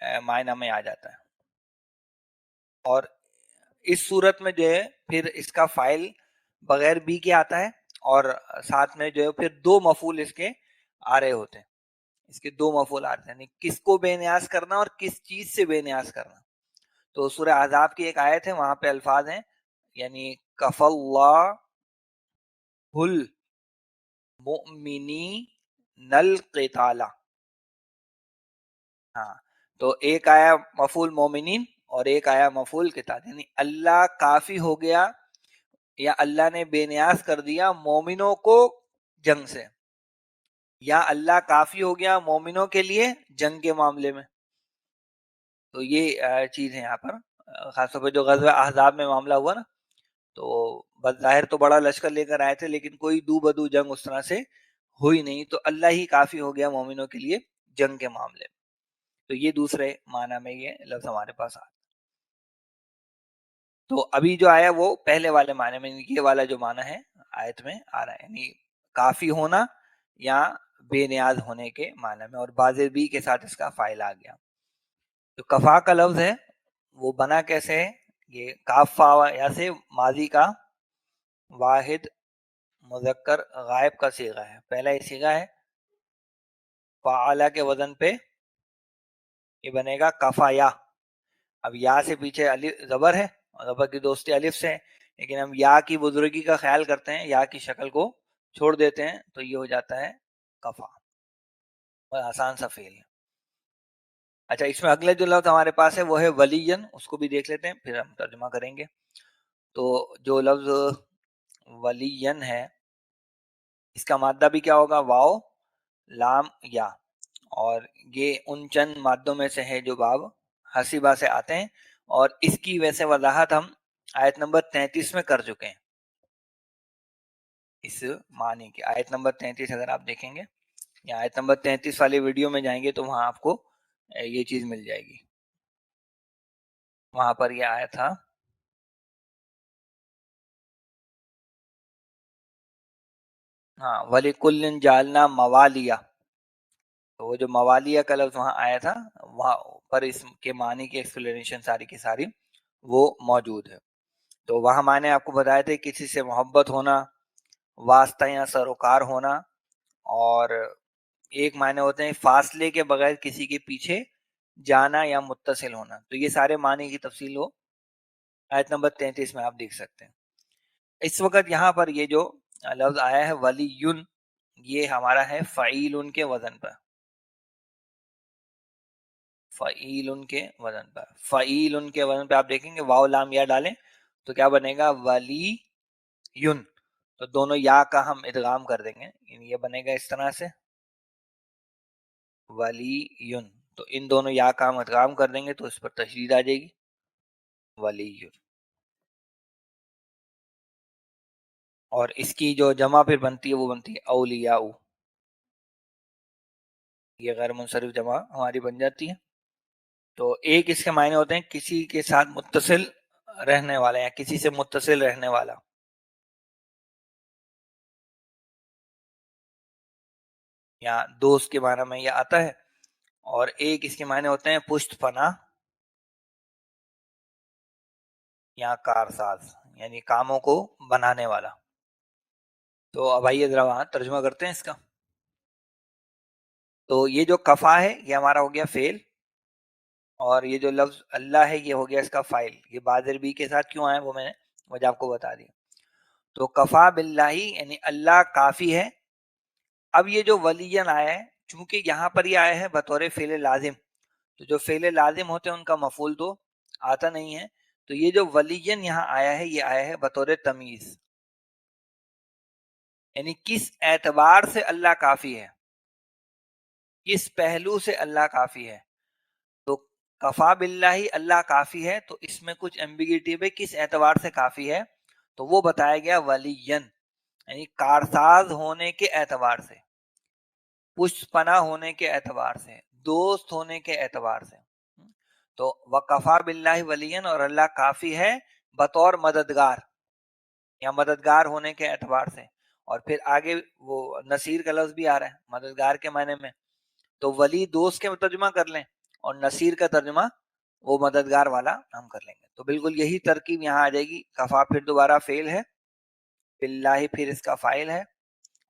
معنی میں آ جاتا ہے. اور اس صورت میں جو ہے پھر اس کا فائل بغیر بی کے آتا ہے اور ساتھ میں جو ہے پھر دو مفعول اس کے آ رہے ہوتے ہیں. اس کے دو مفعول آتے ہیں، یعنی کس کو بے نیاز کرنا اور کس چیز سے بے نیاز کرنا. تو سورہ احزاب کی ایک آیت ہے، وہاں پہ الفاظ ہیں یعنی کف اللہ المؤمنین القتال. ہاں، تو ایک آیا مفعول مومنین اور ایک آیا مفعول قتال، یعنی اللہ کافی ہو گیا یا اللہ نے بے نیاز کر دیا مومنوں کو جنگ سے، یا اللہ کافی ہو گیا مومنوں کے لیے جنگ کے معاملے میں. تو یہ چیز ہے یہاں پر خاص طور پہ جو غزوہ احزاب میں معاملہ ہوا نا، تو بظاہر تو بڑا لشکر لے کر آئے تھے لیکن کوئی دو بدو جنگ اس طرح سے ہوئی نہیں، تو اللہ ہی کافی ہو گیا مومنوں کے لیے جنگ کے معاملے میں. تو یہ دوسرے معنی میں یہ لفظ ہمارے پاس آتا. تو ابھی جو آیا وہ پہلے والے معنی میں، یہ والا جو معنی ہے آیت میں آ رہا ہے، یعنی کافی ہونا یا بے نیاز ہونے کے معنی میں، اور باز بی کے ساتھ اس کا فائل آ گیا. جو کفا کا لفظ ہے وہ بنا کیسے ہے؟ یہ کاف فا یا سے ماضی کا واحد مذکر غائب کا صیغہ ہے. پہلا یہ صیغہ ہے فعلا کے وزن پہ یہ بنے گا کفا یا. اب یا سے پیچھے الف زبر ہے اور زبر کی دوستی الف سے ہے، لیکن ہم یا کی بزرگی کا خیال کرتے ہیں، یا کی شکل کو چھوڑ دیتے ہیں، تو یہ ہو جاتا ہے کفا. اور آسان سا فعل ہے. اچھا، اس میں اگلے جو لفظ ہمارے پاس ہے وہ ہے ولیین، اس کو بھی دیکھ لیتے ہیں پھر ہم ترجمہ کریں گے. تو جو لفظ ولیین ہے اس کا مادہ بھی کیا ہوگا؟ واو لام یا. اور یہ ان چند مادوں میں سے ہے جو باب حسیبہ سے آتے ہیں، اور اس کی ویسے وضاحت ہم آیت نمبر 33 میں کر چکے ہیں. اس معنی کی آیت نمبر 33 اگر آپ دیکھیں گے یا آیت نمبر 33 والی ویڈیو میں جائیں گے تو وہاں آپ کو یہ چیز مل جائے گی. وہاں پر یہ آیا تھا ہاں وَلِكُلٍّ جَعَلْنَا مَوَالِيَ. تو وہ جو موالیہ کا لفظ وہاں آیا تھا وہاں پر اس کے معنی کی ایکسپلینیشن ساری کی ساری وہ موجود ہے. تو وہاں معنی آپ کو بتائے تھے کسی سے محبت ہونا، واسطہ یا سروکار ہونا، اور ایک معنی ہوتے ہیں فاصلے کے بغیر کسی کے پیچھے جانا یا متصل ہونا. تو یہ سارے معنی کی تفصیل ہو آیت نمبر 33 میں آپ دیکھ سکتے ہیں. اس وقت یہاں پر یہ جو لفظ آیا ہے ولیون، یہ ہمارا ہے فعیل کے وزن پر. فعیل کے وزن پر، فعیل کے وزن پہ آپ دیکھیں گے واو لام یا ڈالیں تو کیا بنے گا؟ ولی یون. تو دونوں یا کا ہم ادغام کر دیں گے، یہ بنے گا اس طرح سے ولی یون. تو ان دونوں یا کا ہم ادغام کر دیں گے تو اس پر تشدید آ جائے گی ولی یون. اور اس کی جو جمع پھر بنتی ہے وہ بنتی ہے اولیاء. یہ غیر منصرف جمع ہماری بن جاتی ہے. تو ایک اس کے معنی ہوتے ہیں کسی کے ساتھ متصل رہنے والا یا کسی سے متصل رہنے والا، یا دوست کے معنی میں یہ آتا ہے. اور ایک اس کے معنی ہوتے ہیں پشت پناہ یا کارساز، یعنی کاموں کو بنانے والا. تو اب آئیے ذرا وہاں ترجمہ کرتے ہیں اس کا. تو یہ جو کفا ہے یہ ہمارا ہو گیا فعل، اور یہ جو لفظ اللہ ہے یہ ہو گیا اس کا فائل. یہ بادر بی کے ساتھ کیوں آئے وہ میں نے وجہ آپ کو بتا دی. تو کفا باللہ یعنی اللہ کافی ہے. اب یہ جو ولیین آیا ہے چونکہ یہاں پر یہ آیا ہے بطور فعل لازم، تو جو فعل لازم ہوتے ہیں ان کا مفعول تو آتا نہیں ہے. تو یہ جو ولیین یہاں آیا ہے یہ آیا ہے بطور تمیز، یعنی کس اعتبار سے اللہ کافی ہے، کس پہلو سے اللہ کافی ہے. تو کفا باللہ اللہ کافی ہے، تو اس میں کچھ ایمبیگیٹی ہے کس اعتبار سے کافی ہے، تو وہ بتایا گیا ولیین یعنی کارساز ہونے کے اعتبار سے، پشت پناہ ہونے کے اعتبار سے، دوست ہونے کے اعتبار سے. تو وکفا باللہ ولین، اور اللہ کافی ہے بطور مددگار یا مددگار ہونے کے اعتبار سے. اور پھر آگے وہ نصیر کا لفظ بھی آ رہا ہے مددگار کے معنی میں. تو ولی دوست کے ترجمہ کر لیں، اور نصیر کا ترجمہ وہ مددگار والا ہم کر لیں گے. تو بالکل یہی ترکیب یہاں آ جائے گی. کفا پھر دوبارہ فعل ہے، باللہ پھر اس کا فاعل ہے،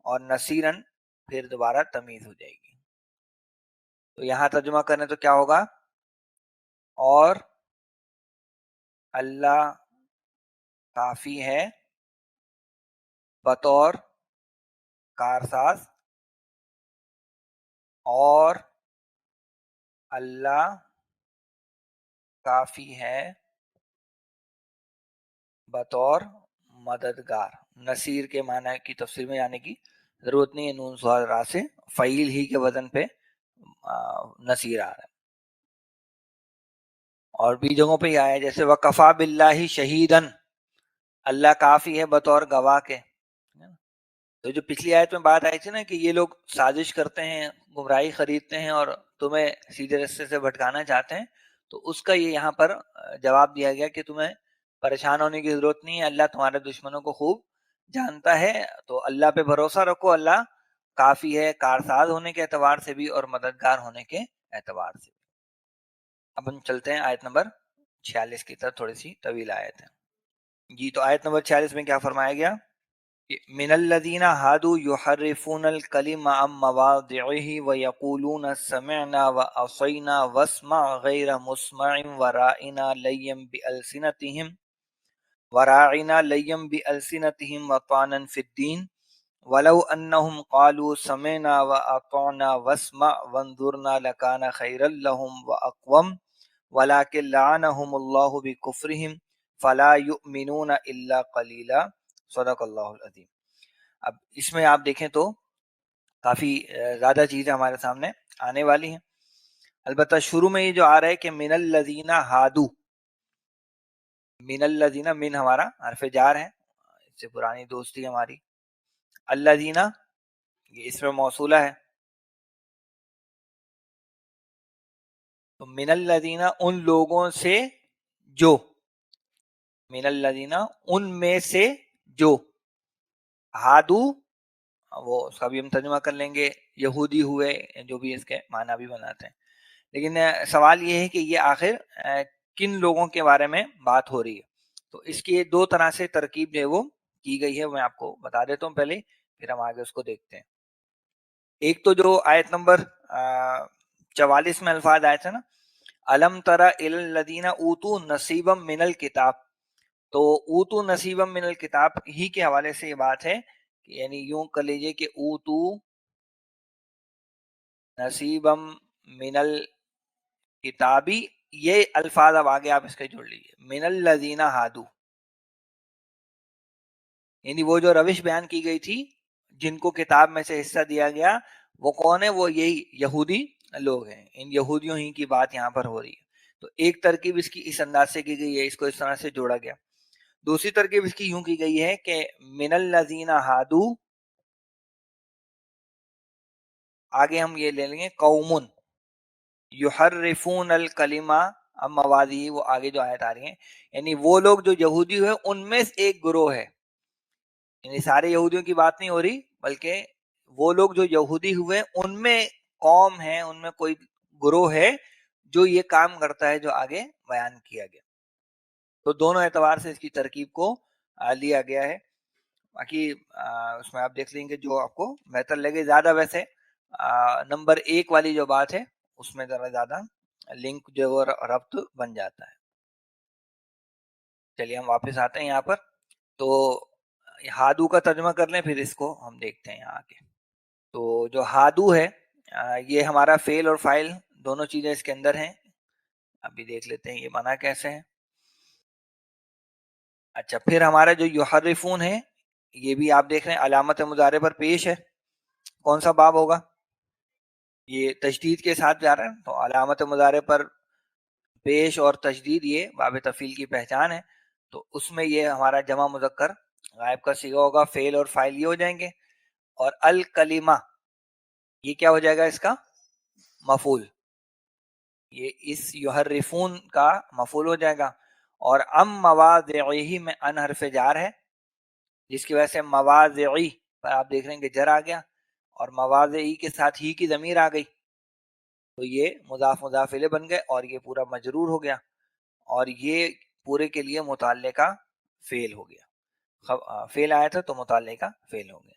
اور نصیرن پھر دوبارہ تمیز ہو جائے گی. تو یہاں ترجمہ کرنے تو کیا ہوگا؟ اور اللہ کافی ہے بطور کارساز، اور اللہ کافی ہے بطور مددگار. نصیر کے معنی کی تفسیر میں جانے کی ضرورت نہیں ہے، نون صاد را سے فعیل ہی کے وزن پہ نصیر آ رہا ہے. اور بھی جگہوں پہ یہ آیا جیسے وَقَفَى بِاللَّهِ شَهِيدًا، اللہ کافی ہے بطور گواہ کے. تو جو پچھلی آیت میں بات آئی تھی نا کہ یہ لوگ سازش کرتے ہیں، گمراہی خریدتے ہیں اور تمہیں سیدھے رستے سے بھٹکانا چاہتے ہیں، تو اس کا یہ یہاں پر جواب دیا گیا کہ تمہیں پریشان ہونے کی ضرورت نہیں ہے، اللہ تمہارے دشمنوں کو خوب جانتا ہے. تو اللہ پہ بھروسہ رکھو، اللہ کافی ہے کارساز ہونے کے اعتبار سے بھی اور مددگار ہونے کے اعتبار سے بھی. اب ہم چلتے ہیں آیت نمبر 46 کی طرف، تھوڑی سی طویل آیت ہے جی. تو آیت نمبر 46 میں کیا فرمایا گیا؟ من الذین هادوا یحرفون الکلم عن مواضعه ویقولون سمعنا وعصینا واسمع غیر مسمع وراعنا لیم بألسنتهم وطعنا فی الدین ولو انہم قالوا سمعنا واطعنا واسمع وانظرنا لکان خیرا لهم واقوم ولکن لعنهم اللہ بکفرهم فلا یؤمنون الا قلیلا. صدق اللہ العظیم. اب اس میں آپ دیکھیں تو کافی زیادہ چیزیں ہمارے سامنے آنے والی ہیں. البتہ شروع میں یہ جو آ رہا ہے کہ من الذین ہادو، من الذین، من ہمارا حرف جار ہے، اس سے پرانی دوستی ہماری. الذین یہ اسم موصولہ ہے، تو من الذین ان لوگوں سے جو، من الذین ان میں سے جو، ہادو وہ اس کا بھی ہم ترجمہ کر لیں گے یہودی ہوئے، جو بھی اس کے معنی بھی بناتے ہیں. لیکن سوال یہ ہے کہ یہ آخر کن لوگوں کے بارے میں بات ہو رہی ہے. تو اس کی دو طرح سے ترکیب جو ہے وہ کی گئی ہے، میں آپ کو بتا دیتا ہوں پہلے، پھر ہم آگے اس کو دیکھتے ہیں. ایک تو جو آیت نمبر 44 میں الفاظ آئے تھے نا، الم تر الی الذین اوتوا نصیبا من الکتاب، تو اوتو نصیبا من الکتاب ہی کے حوالے سے یہ بات ہے، یعنی یوں کر لیجئے کہ اوتو نصیبا من الکتابی، یہ الفاظ اب آگے آپ اس کے جوڑ لیجئے، من الذین ہادو، یعنی وہ جو روش بیان کی گئی تھی جن کو کتاب میں سے حصہ دیا گیا، وہ کون ہے؟ وہ یہی یہودی لوگ ہیں. ان یہودیوں ہی کی بات یہاں پر ہو رہی ہے. تو ایک ترکیب اس کی اس انداز سے کی گئی ہے، اس کو اس طرح سے جوڑا گیا. دوسری ترکیب اس کی یوں کی گئی ہے کہ من الذین ہادو، آگے ہم یہ لے لیں گے قوم یحرفون الکلمہ عن مواضعہ، وہ آگے جو آیت آ رہی ہیں، یعنی وہ لوگ جو یہودی ہوئے ان میں ایک گروہ ہے، یعنی سارے یہودیوں کی بات نہیں ہو رہی، بلکہ وہ لوگ جو یہودی ہوئے ان میں قوم ہے، ان میں کوئی گروہ ہے جو یہ کام کرتا ہے جو آگے بیان کیا گیا. تو دونوں اعتبار سے اس کی ترکیب کو لیا گیا ہے. باقی اس میں آپ دیکھ لیں گے جو آپ کو بہتر لگے. زیادہ ویسے نمبر 1 والی جو بات ہے اس میں ذرا زیادہ لنک جو وہ ربط بن جاتا ہے. چلیے ہم واپس آتے ہیں یہاں پر. تو ہادو کا ترجمہ کر لیں، پھر اس کو ہم دیکھتے ہیں یہاں آگے. تو جو ہادو ہے یہ ہمارا فعل اور فاعل دونوں چیزیں اس کے اندر ہیں. ابھی دیکھ لیتے ہیں یہ معنی کیسے ہے. اچھا، پھر ہمارا جو یحرفون ہے یہ بھی آپ دیکھ رہے ہیں علامت مضارع پر پیش ہے. کون سا باب ہوگا؟ یہ تشدید کے ساتھ جا رہا ہے، تو علامت مضارع پر پیش اور تشدید یہ باب تفعیل کی پہچان ہے. تو اس میں یہ ہمارا جمع مذکر غائب کا صیغہ ہوگا، فعل اور فاعل یہ ہو جائیں گے، اور الکلمہ یہ کیا ہو جائے گا؟ اس کا مفعول، یہ اس یحرفون کا مفعول ہو جائے گا. اور ام مواضعہ میں ان حرف جار ہے، جس کی وجہ سے مواضعی پر آپ دیکھ رہے ہیں کہ جر آ گیا، اور مواضعی کے ساتھ ہی کی ضمیر آ گئی. تو یہ مضاف مضاف الیہ بن گئے اور یہ پورا مجرور ہو گیا اور یہ پورے کے لیے متعلق کا فعل ہو گیا. فعل آیا تھا تو متعلق کا فعل ہو گیا.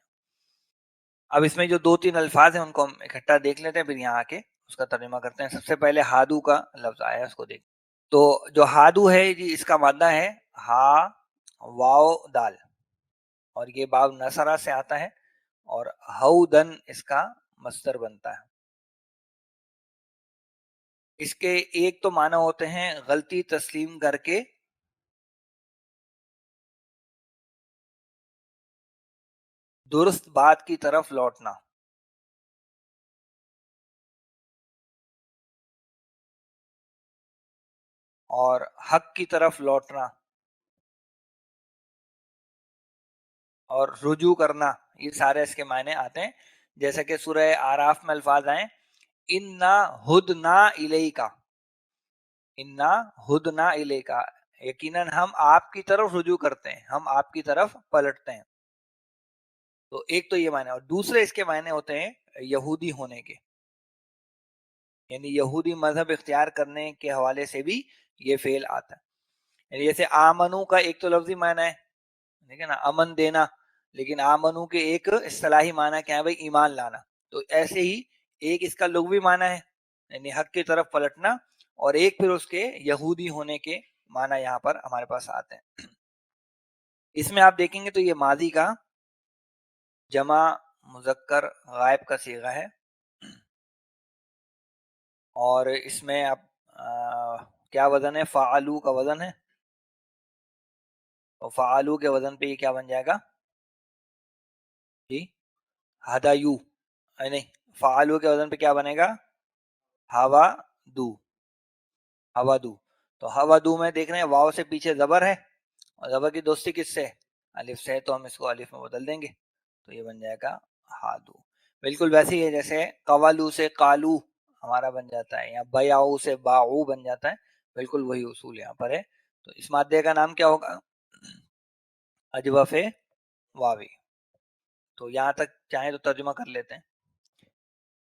اب اس میں جو دو تین الفاظ ہیں ان کو ہم اکٹھا دیکھ لیتے ہیں، پھر یہاں آ کے اس کا ترجمہ کرتے ہیں. سب سے پہلے ہادو کا لفظ آیا، اس کو دیکھ. تو جو ہادو ہے جی، اس کا مادہ ہے ہا واو دال، اور یہ باب نصرہ سے آتا ہے، اور ہودن اس کا مصدر بنتا ہے. اس کے ایک تو معنی ہوتے ہیں غلطی تسلیم کر کے درست بات کی طرف لوٹنا، اور حق کی طرف لوٹنا، اور رجوع کرنا. یہ سارے اس کے معنی آتے ہیں. جیسا کہ سورہ آراف میں الفاظ آئیں، اِنَّا ہُدْنَا اِلَيْكَ، اِنَّا ہُدْنَا اِلَيْكَ، یقیناً ہم آپ کی طرف رجوع کرتے ہیں، ہم آپ کی طرف پلٹتے ہیں. تو ایک تو یہ معنی، اور دوسرے اس کے معنی ہوتے ہیں یہودی ہونے کے، یعنی یہودی مذہب اختیار کرنے کے حوالے سے بھی یہ فعل آتا ہے. یعنی جیسے آمنو کا ایک تو لفظی معنی ہے، ٹھیک ہے نا، امن دینا، لیکن آمنو کے ایک اصطلاحی معنی کیا ہے بھائی؟ ایمان لانا. تو ایسے ہی ایک اس کا لغوی معنی ہے یعنی حق کی طرف پلٹنا، اور ایک پھر اس کے یہودی ہونے کے معنی یہاں پر ہمارے پاس آتے ہیں. اس میں آپ دیکھیں گے تو یہ ماضی کا جمع مذکر غائب کا صیغہ ہے، اور اس میں آپ کیا وزن ہے؟ فعلو کا وزن ہے. اور فعلو کے وزن پہ یہ کیا بن جائے گا جی؟ ہدایو. نہیں، فعلو کے وزن پہ کیا بنے گا؟ ہوا دو، ہوا دو. تو ہوا دو میں دیکھ رہے ہیں واو سے پیچھے زبر ہے، اور زبر کی دوستی کس سے؟ الف سے. تو ہم اس کو الف میں بدل دیں گے تو یہ بن جائے گا ہادو. بالکل ویسے ہی ہے جیسے قوالو سے قالو ہمارا بن جاتا ہے، یا بیاؤ سے باعو بن جاتا ہے. بالکل وہی اصول یہاں پر ہے. تو اس مادے کا نام کیا ہوگا؟ اجوف واوی. تو یہاں تک چاہیں تو ترجمہ کر لیتے ہیں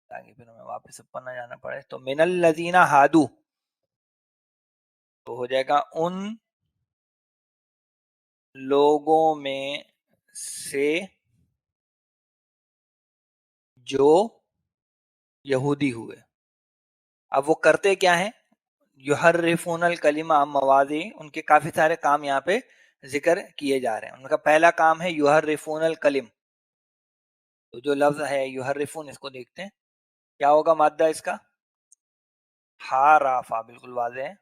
تاکہ پھر ہمیں واپس اوپر نہ جانا پڑے. تو من الذین ہادو تو ہو جائے گا ان لوگوں میں سے جو یہودی ہوئے. اب وہ کرتے کیا ہیں؟ یحرفون الکلمہ عن مواضع. ان کے کافی سارے کام یہاں پہ ذکر کیے جا رہے ہیں. ان کا پہلا کام ہے یحرفون الکلم. تو جو لفظ ہے یحرفون، اس کو دیکھتے ہیں کیا ہوگا مادہ اس کا؟ حارافا. بالکل واضح ہے.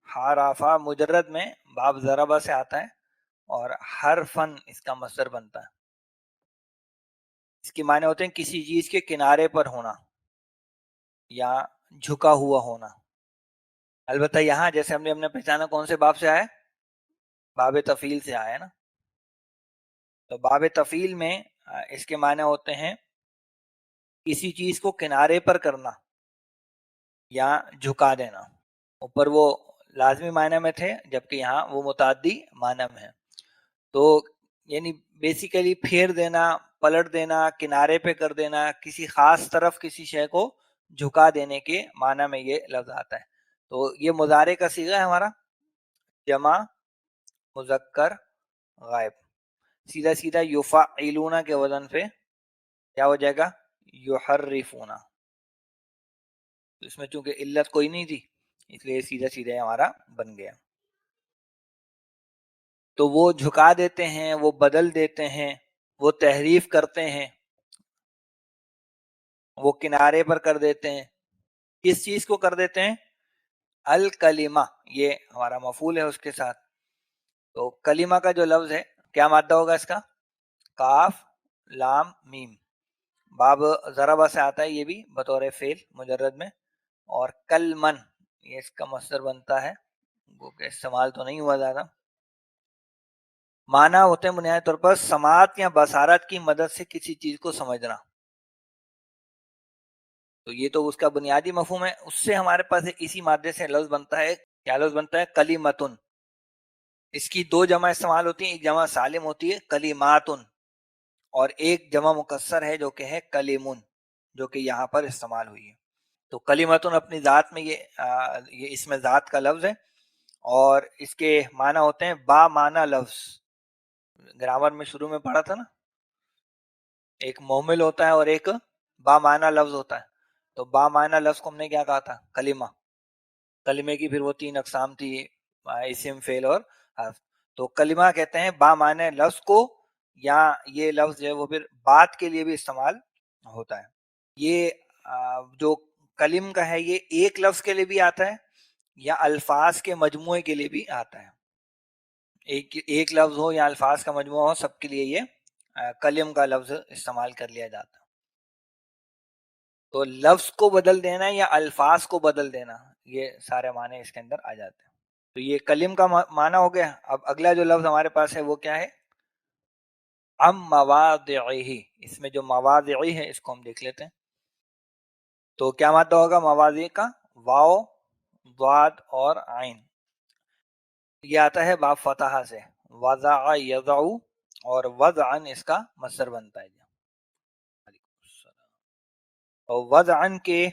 حارافا مجرد میں باب ضربہ سے آتا ہے، اور حرفن اس کا مصدر بنتا ہے. اس کے معنی ہوتے ہیں کسی چیز کے کنارے پر ہونا یا جھکا ہوا ہونا. البتہ یہاں جیسے ہم نے پہچانا کون سے باب سے آیا؟ باب تفعیل سے آیا نا. تو باب تفعیل میں اس کے معنی ہوتے ہیں کسی چیز کو کنارے پر کرنا یا جھکا دینا. اوپر وہ لازمی معنی میں تھے، جبکہ یہاں وہ متعدی معنی میں ہے. تو یعنی بیسیکلی پھیر دینا، پلٹ دینا، کنارے پہ کر دینا، کسی خاص طرف کسی شے کو جھکا دینے کے معنی میں یہ لفظ آتا ہے. تو یہ مضارع کا صیغہ ہے ہمارا جمع مذکر غائب. سیدھا سیدھا یفعلون کے وزن پہ کیا ہو جائے گا؟ یحرفون. تو اس میں چونکہ علت کوئی نہیں تھی اس لیے سیدھا سیدھا ہمارا بن گیا. تو وہ جھکا دیتے ہیں، وہ بدل دیتے ہیں، وہ تحریف کرتے ہیں، وہ کنارے پر کر دیتے ہیں. کس چیز کو کر دیتے ہیں؟ الکلمہ. یہ ہمارا مفعول ہے اس کے ساتھ. تو کلمہ کا جو لفظ ہے کیا مادہ ہوگا اس کا؟ کاف لام میم. باب ضربہ سے آتا ہے یہ بھی بطور فعل مجرد میں. اور کلمن یہ اس کا مصدر بنتا ہے، وہ کہ استعمال تو نہیں ہوا زیادہ. معنی ہوتے ہیں بنیادی طور پر سماعت یا بصارت کی مدد سے کسی چیز کو سمجھنا. تو یہ تو اس کا بنیادی مفہوم ہے. اس سے ہمارے پاس اسی مادے سے لفظ بنتا ہے. کیا لفظ بنتا ہے؟ کلیمتن. اس کی دو جمع استعمال ہوتی ہیں، ایک جمع سالم ہوتی ہے کلیماتن، اور ایک جمع مکسر ہے جو کہ ہے کلیمن، جو کہ یہاں پر استعمال ہوئی ہے. تو کلمتن اپنی ذات میں یہ اس میں ذات کا لفظ ہے، اور اس کے معنی ہوتے ہیں با معنی لفظ. گرامر میں شروع میں پڑھا تھا نا، ایک مومل ہوتا ہے اور ایک با معنی لفظ ہوتا ہے. تو با معنی لفظ کو ہم نے کیا کہا تھا؟ کلمہ. کلمے کی پھر وہ 3 اقسام تھی، اسم، فعل اور حرف. تو کلمہ کہتے ہیں با معنی لفظ کو، یا یہ لفظ جو ہے وہ پھر بات کے لیے بھی استعمال ہوتا ہے. یہ جو کلم کا ہے یہ ایک لفظ کے لیے بھی آتا ہے یا الفاظ کے مجموعے کے لیے بھی آتا ہے. ایک لفظ ہو یا الفاظ کا مجموعہ ہو، سب کے لیے یہ کلم کا لفظ استعمال کر لیا جاتا ہے. تو لفظ کو بدل دینا یا الفاظ کو بدل دینا، یہ سارے معنی اس کے اندر آ جاتے ہیں. تو یہ کلم کا معنی ہو گیا. اب اگلا جو لفظ ہمارے پاس ہے وہ کیا ہے؟ ام مواضعہ. اس میں جو مواضع ہے اس کو ہم دیکھ لیتے ہیں. تو کیا مادہ ہوگا مواضع کا؟ واو، ضاد اور عین. یہ آتا ہے باب فتحہ سے، وضع یضع، اور وضعن اس کا مصدر بنتا ہے. اور وضعن کے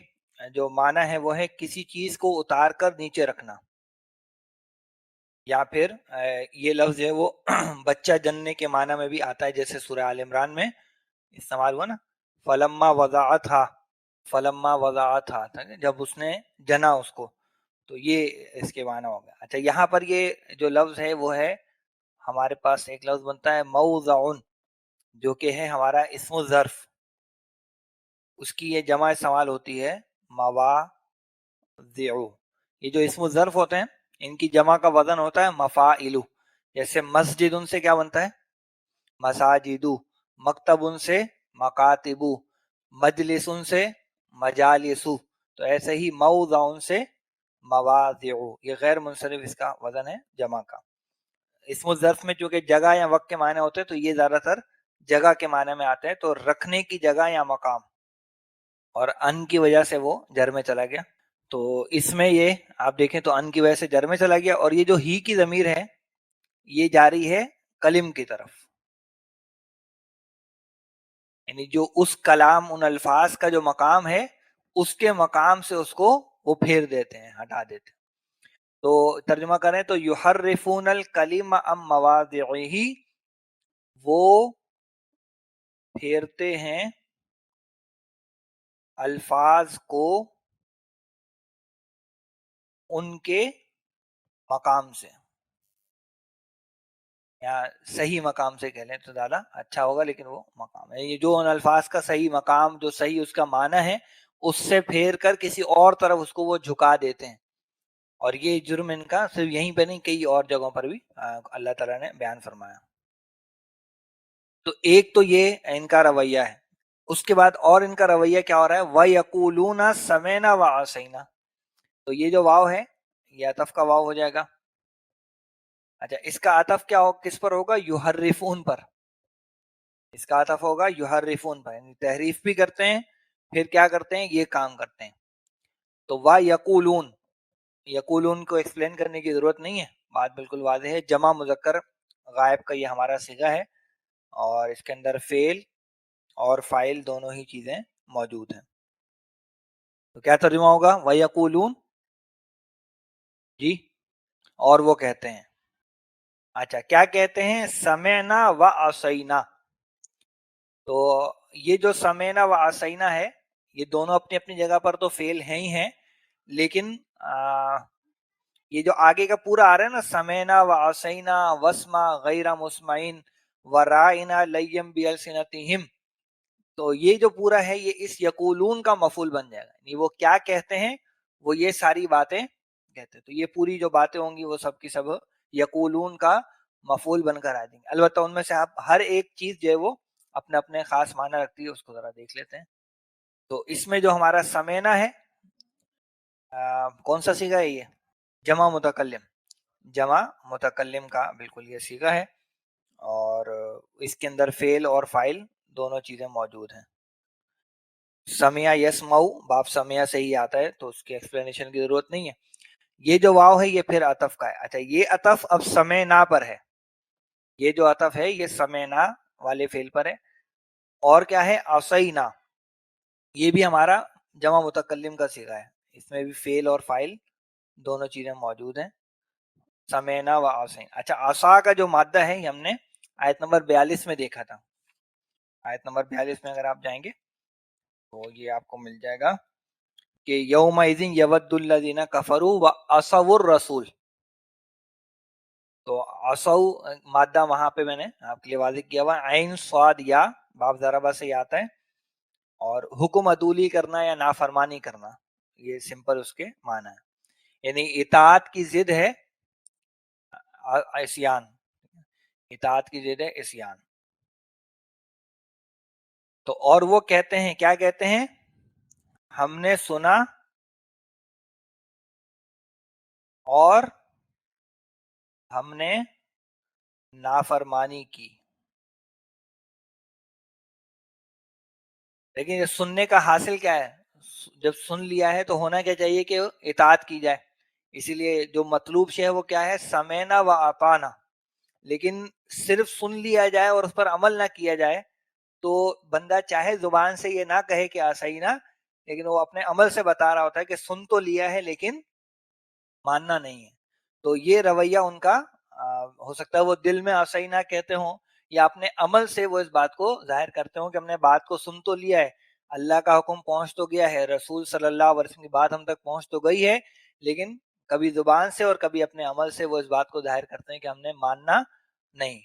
جو معنی ہے وہ ہے کسی چیز کو اتار کر نیچے رکھنا، یا پھر یہ لفظ ہے وہ بچہ جننے کے معنی میں بھی آتا ہے، جیسے سورہ آل عمران میں استعمال ہوا نا، فلما وضعتھا. فلما وضعتھا جب اس نے جنا اس کو، تو یہ اس کے معنی ہو گیا. اچھا، یہاں پر یہ جو لفظ ہے وہ ہے، ہمارے پاس ایک لفظ بنتا ہے موضعن، جو کہ ہے ہمارا اسم الظرف. اس کی یہ جمع استعمال ہوتی ہے مواضع. یہ جو اسم الظرف ہوتے ہیں ان کی جمع کا وزن ہوتا ہے مفاعل. جیسے مسجد ان سے کیا بنتا ہے؟ مساجد. مکتب ان سے مکاتب. مجلس ان سے مجالس. تو ایسے ہی موضع ان سے مواضع. یہ غیر منصرف اس کا وزن ہے جمع کا. اسم الظرف میں چونکہ جگہ یا وقت کے معنی ہوتے ہیں تو یہ زیادہ تر جگہ کے معنی میں آتے ہیں، تو رکھنے کی جگہ یا مقام، اور ان کی وجہ سے وہ جر میں چلا گیا. تو اس میں یہ آپ دیکھیں تو ان کی وجہ سے جر میں چلا گیا، اور یہ جو ہی کی ضمیر ہے یہ جاری ہے کلم کی طرف، یعنی جو اس کلام، ان الفاظ کا جو مقام ہے اس کے مقام سے اس کو وہ پھیر دیتے ہیں، ہٹا دیتے ہیں. تو ترجمہ کریں تو یحرفون الکلم عن مواضعہ، وہ پھیرتے ہیں الفاظ کو ان کے مقام سے، یا صحیح مقام سے کہہ لیں تو زیادہ اچھا ہوگا، لیکن وہ مقام ہے، یہ جو ان الفاظ کا صحیح مقام، جو صحیح اس کا معنی ہے، اس سے پھیر کر کسی اور طرف اس کو وہ جھکا دیتے ہیں. اور یہ جرم ان کا صرف یہیں پہ نہیں، کئی اور جگہوں پر بھی اللہ تعالیٰ نے بیان فرمایا. تو ایک تو یہ ان کا رویہ ہے. اس کے بعد اور ان کا رویہ کیا ہو رہا ہے؟ وَيَقُولُونَ سَمِعْنَا وَعَصَيْنَا. تو یہ جو واو ہے یہ عطف کا واو ہو جائے گا. اچھا، اس کا عطف کیا ہو، کس پر ہوگا؟ یحرفون پر. اس کا عطف ہوگا یحرفون پر، یعنی تحریف بھی کرتے ہیں پھر کیا کرتے ہیں؟ یہ کام کرتے ہیں. تو وَيَقُولُون، یقولون کو ایکسپلین کرنے کی ضرورت نہیں ہے، بات بالکل واضح ہے. جمع مذکر غائب کا یہ ہمارا صیغہ ہے، اور اس کے اندر فعل اور فاعل دونوں ہی چیزیں موجود ہیں. تو کیا ترجمہ ہوگا؟ وَيَقُولُون، جی، اور وہ کہتے ہیں. اچھا، کیا کہتے ہیں؟ سمعنا وعصینا. تو یہ جو سمعنا وعصینا ہے یہ دونوں اپنی اپنی جگہ پر تو فعل ہیں ہی ہیں، لیکن یہ جو آگے کا پورا آ رہا ہے نا، سمعنا وعصینا واسمع غیر مسمعین ورائنا لیم بالسنتہم، تو یہ جو پورا ہے یہ اس یقولون کا مفعول بن جائے گا، یعنی وہ کیا کہتے ہیں؟ وہ یہ ساری باتیں کہتے ہیں. تو یہ پوری جو باتیں ہوں گی وہ سب کی سب یقولون کا مفعول بن کر آ جائیں گے. البتہ ان میں سے آپ ہر ایک چیز جو ہے وہ اپنے اپنے خاص معنی رکھتی ہے، اس کو ذرا دیکھ لیتے ہیں. تو اس میں جو ہمارا سمینا ہے کون سا صیغہ ہے؟ یہ جمع متکلم. جمع متکلم کا بالکل یہ صیغہ ہے، اور اس کے اندر فعل اور فاعل دونوں چیزیں موجود ہیں. سمع یسمع، باب سمع سے ہی آتا ہے تو اس کی ایکسپلینیشن کی ضرورت نہیں ہے. یہ جو واو ہے یہ پھر عطف کا ہے. اچھا، یہ عطف اب سمعنا پر ہے. یہ جو عطف ہے یہ سمعنا والے فعل پر ہے. اور کیا ہے؟ عصینا، یہ بھی ہمارا جمع متکلم کا صیغہ ہے، اس میں بھی فعل اور فاعل دونوں چیزیں موجود ہیں، سمینا و آسین۔ اچھا عصا کا جو مادہ ہے یہ ہم نے آیت نمبر 42 میں دیکھا تھا، آیت نمبر 42 میں اگر آپ جائیں گے تو یہ آپ کو مل جائے گا کہ یومئذ یود الذین کفروا وعصوا الرسول، تو عصوا مادہ وہاں پہ میں نے آپ کے لیے واضح کیا ہوا، عین صاد یا باب ضربہ سے یہ آتا ہے، اور حکم عدولی کرنا یا نافرمانی کرنا، یہ سمپل اس کے معنی ہے، یعنی اطاعت کی ضد ہے عصیان، اطاعت کی ضد ہے عصیان۔ تو اور وہ کہتے ہیں، کیا کہتے ہیں؟ ہم نے سنا اور ہم نے نافرمانی کی، لیکن یہ سننے کا حاصل کیا ہے؟ جب سن لیا ہے تو ہونا کیا چاہیے کہ اطاعت کی جائے، اسی لیے جو مطلوب شے ہے وہ کیا ہے؟ سمینا و اطعنا۔ لیکن صرف سن لیا جائے اور اس پر عمل نہ کیا جائے تو بندہ چاہے زبان سے یہ نہ کہے کہ آسینا، لیکن وہ اپنے عمل سے بتا رہا ہوتا ہے کہ سن تو لیا ہے لیکن ماننا نہیں ہے۔ تو یہ رویہ ان کا ہو سکتا ہے وہ دل میں آسینا کہتے ہوں یا اپنے عمل سے وہ اس بات کو ظاہر کرتے ہوں کہ ہم نے بات کو سن تو لیا ہے، اللہ کا حکم پہنچ تو گیا ہے، رسول صلی اللہ علیہ وسلم کی بات ہم تک پہنچ تو گئی ہے، لیکن کبھی زبان سے اور کبھی اپنے عمل سے وہ اس بات کو ظاہر کرتے ہیں کہ ہم نے ماننا نہیں۔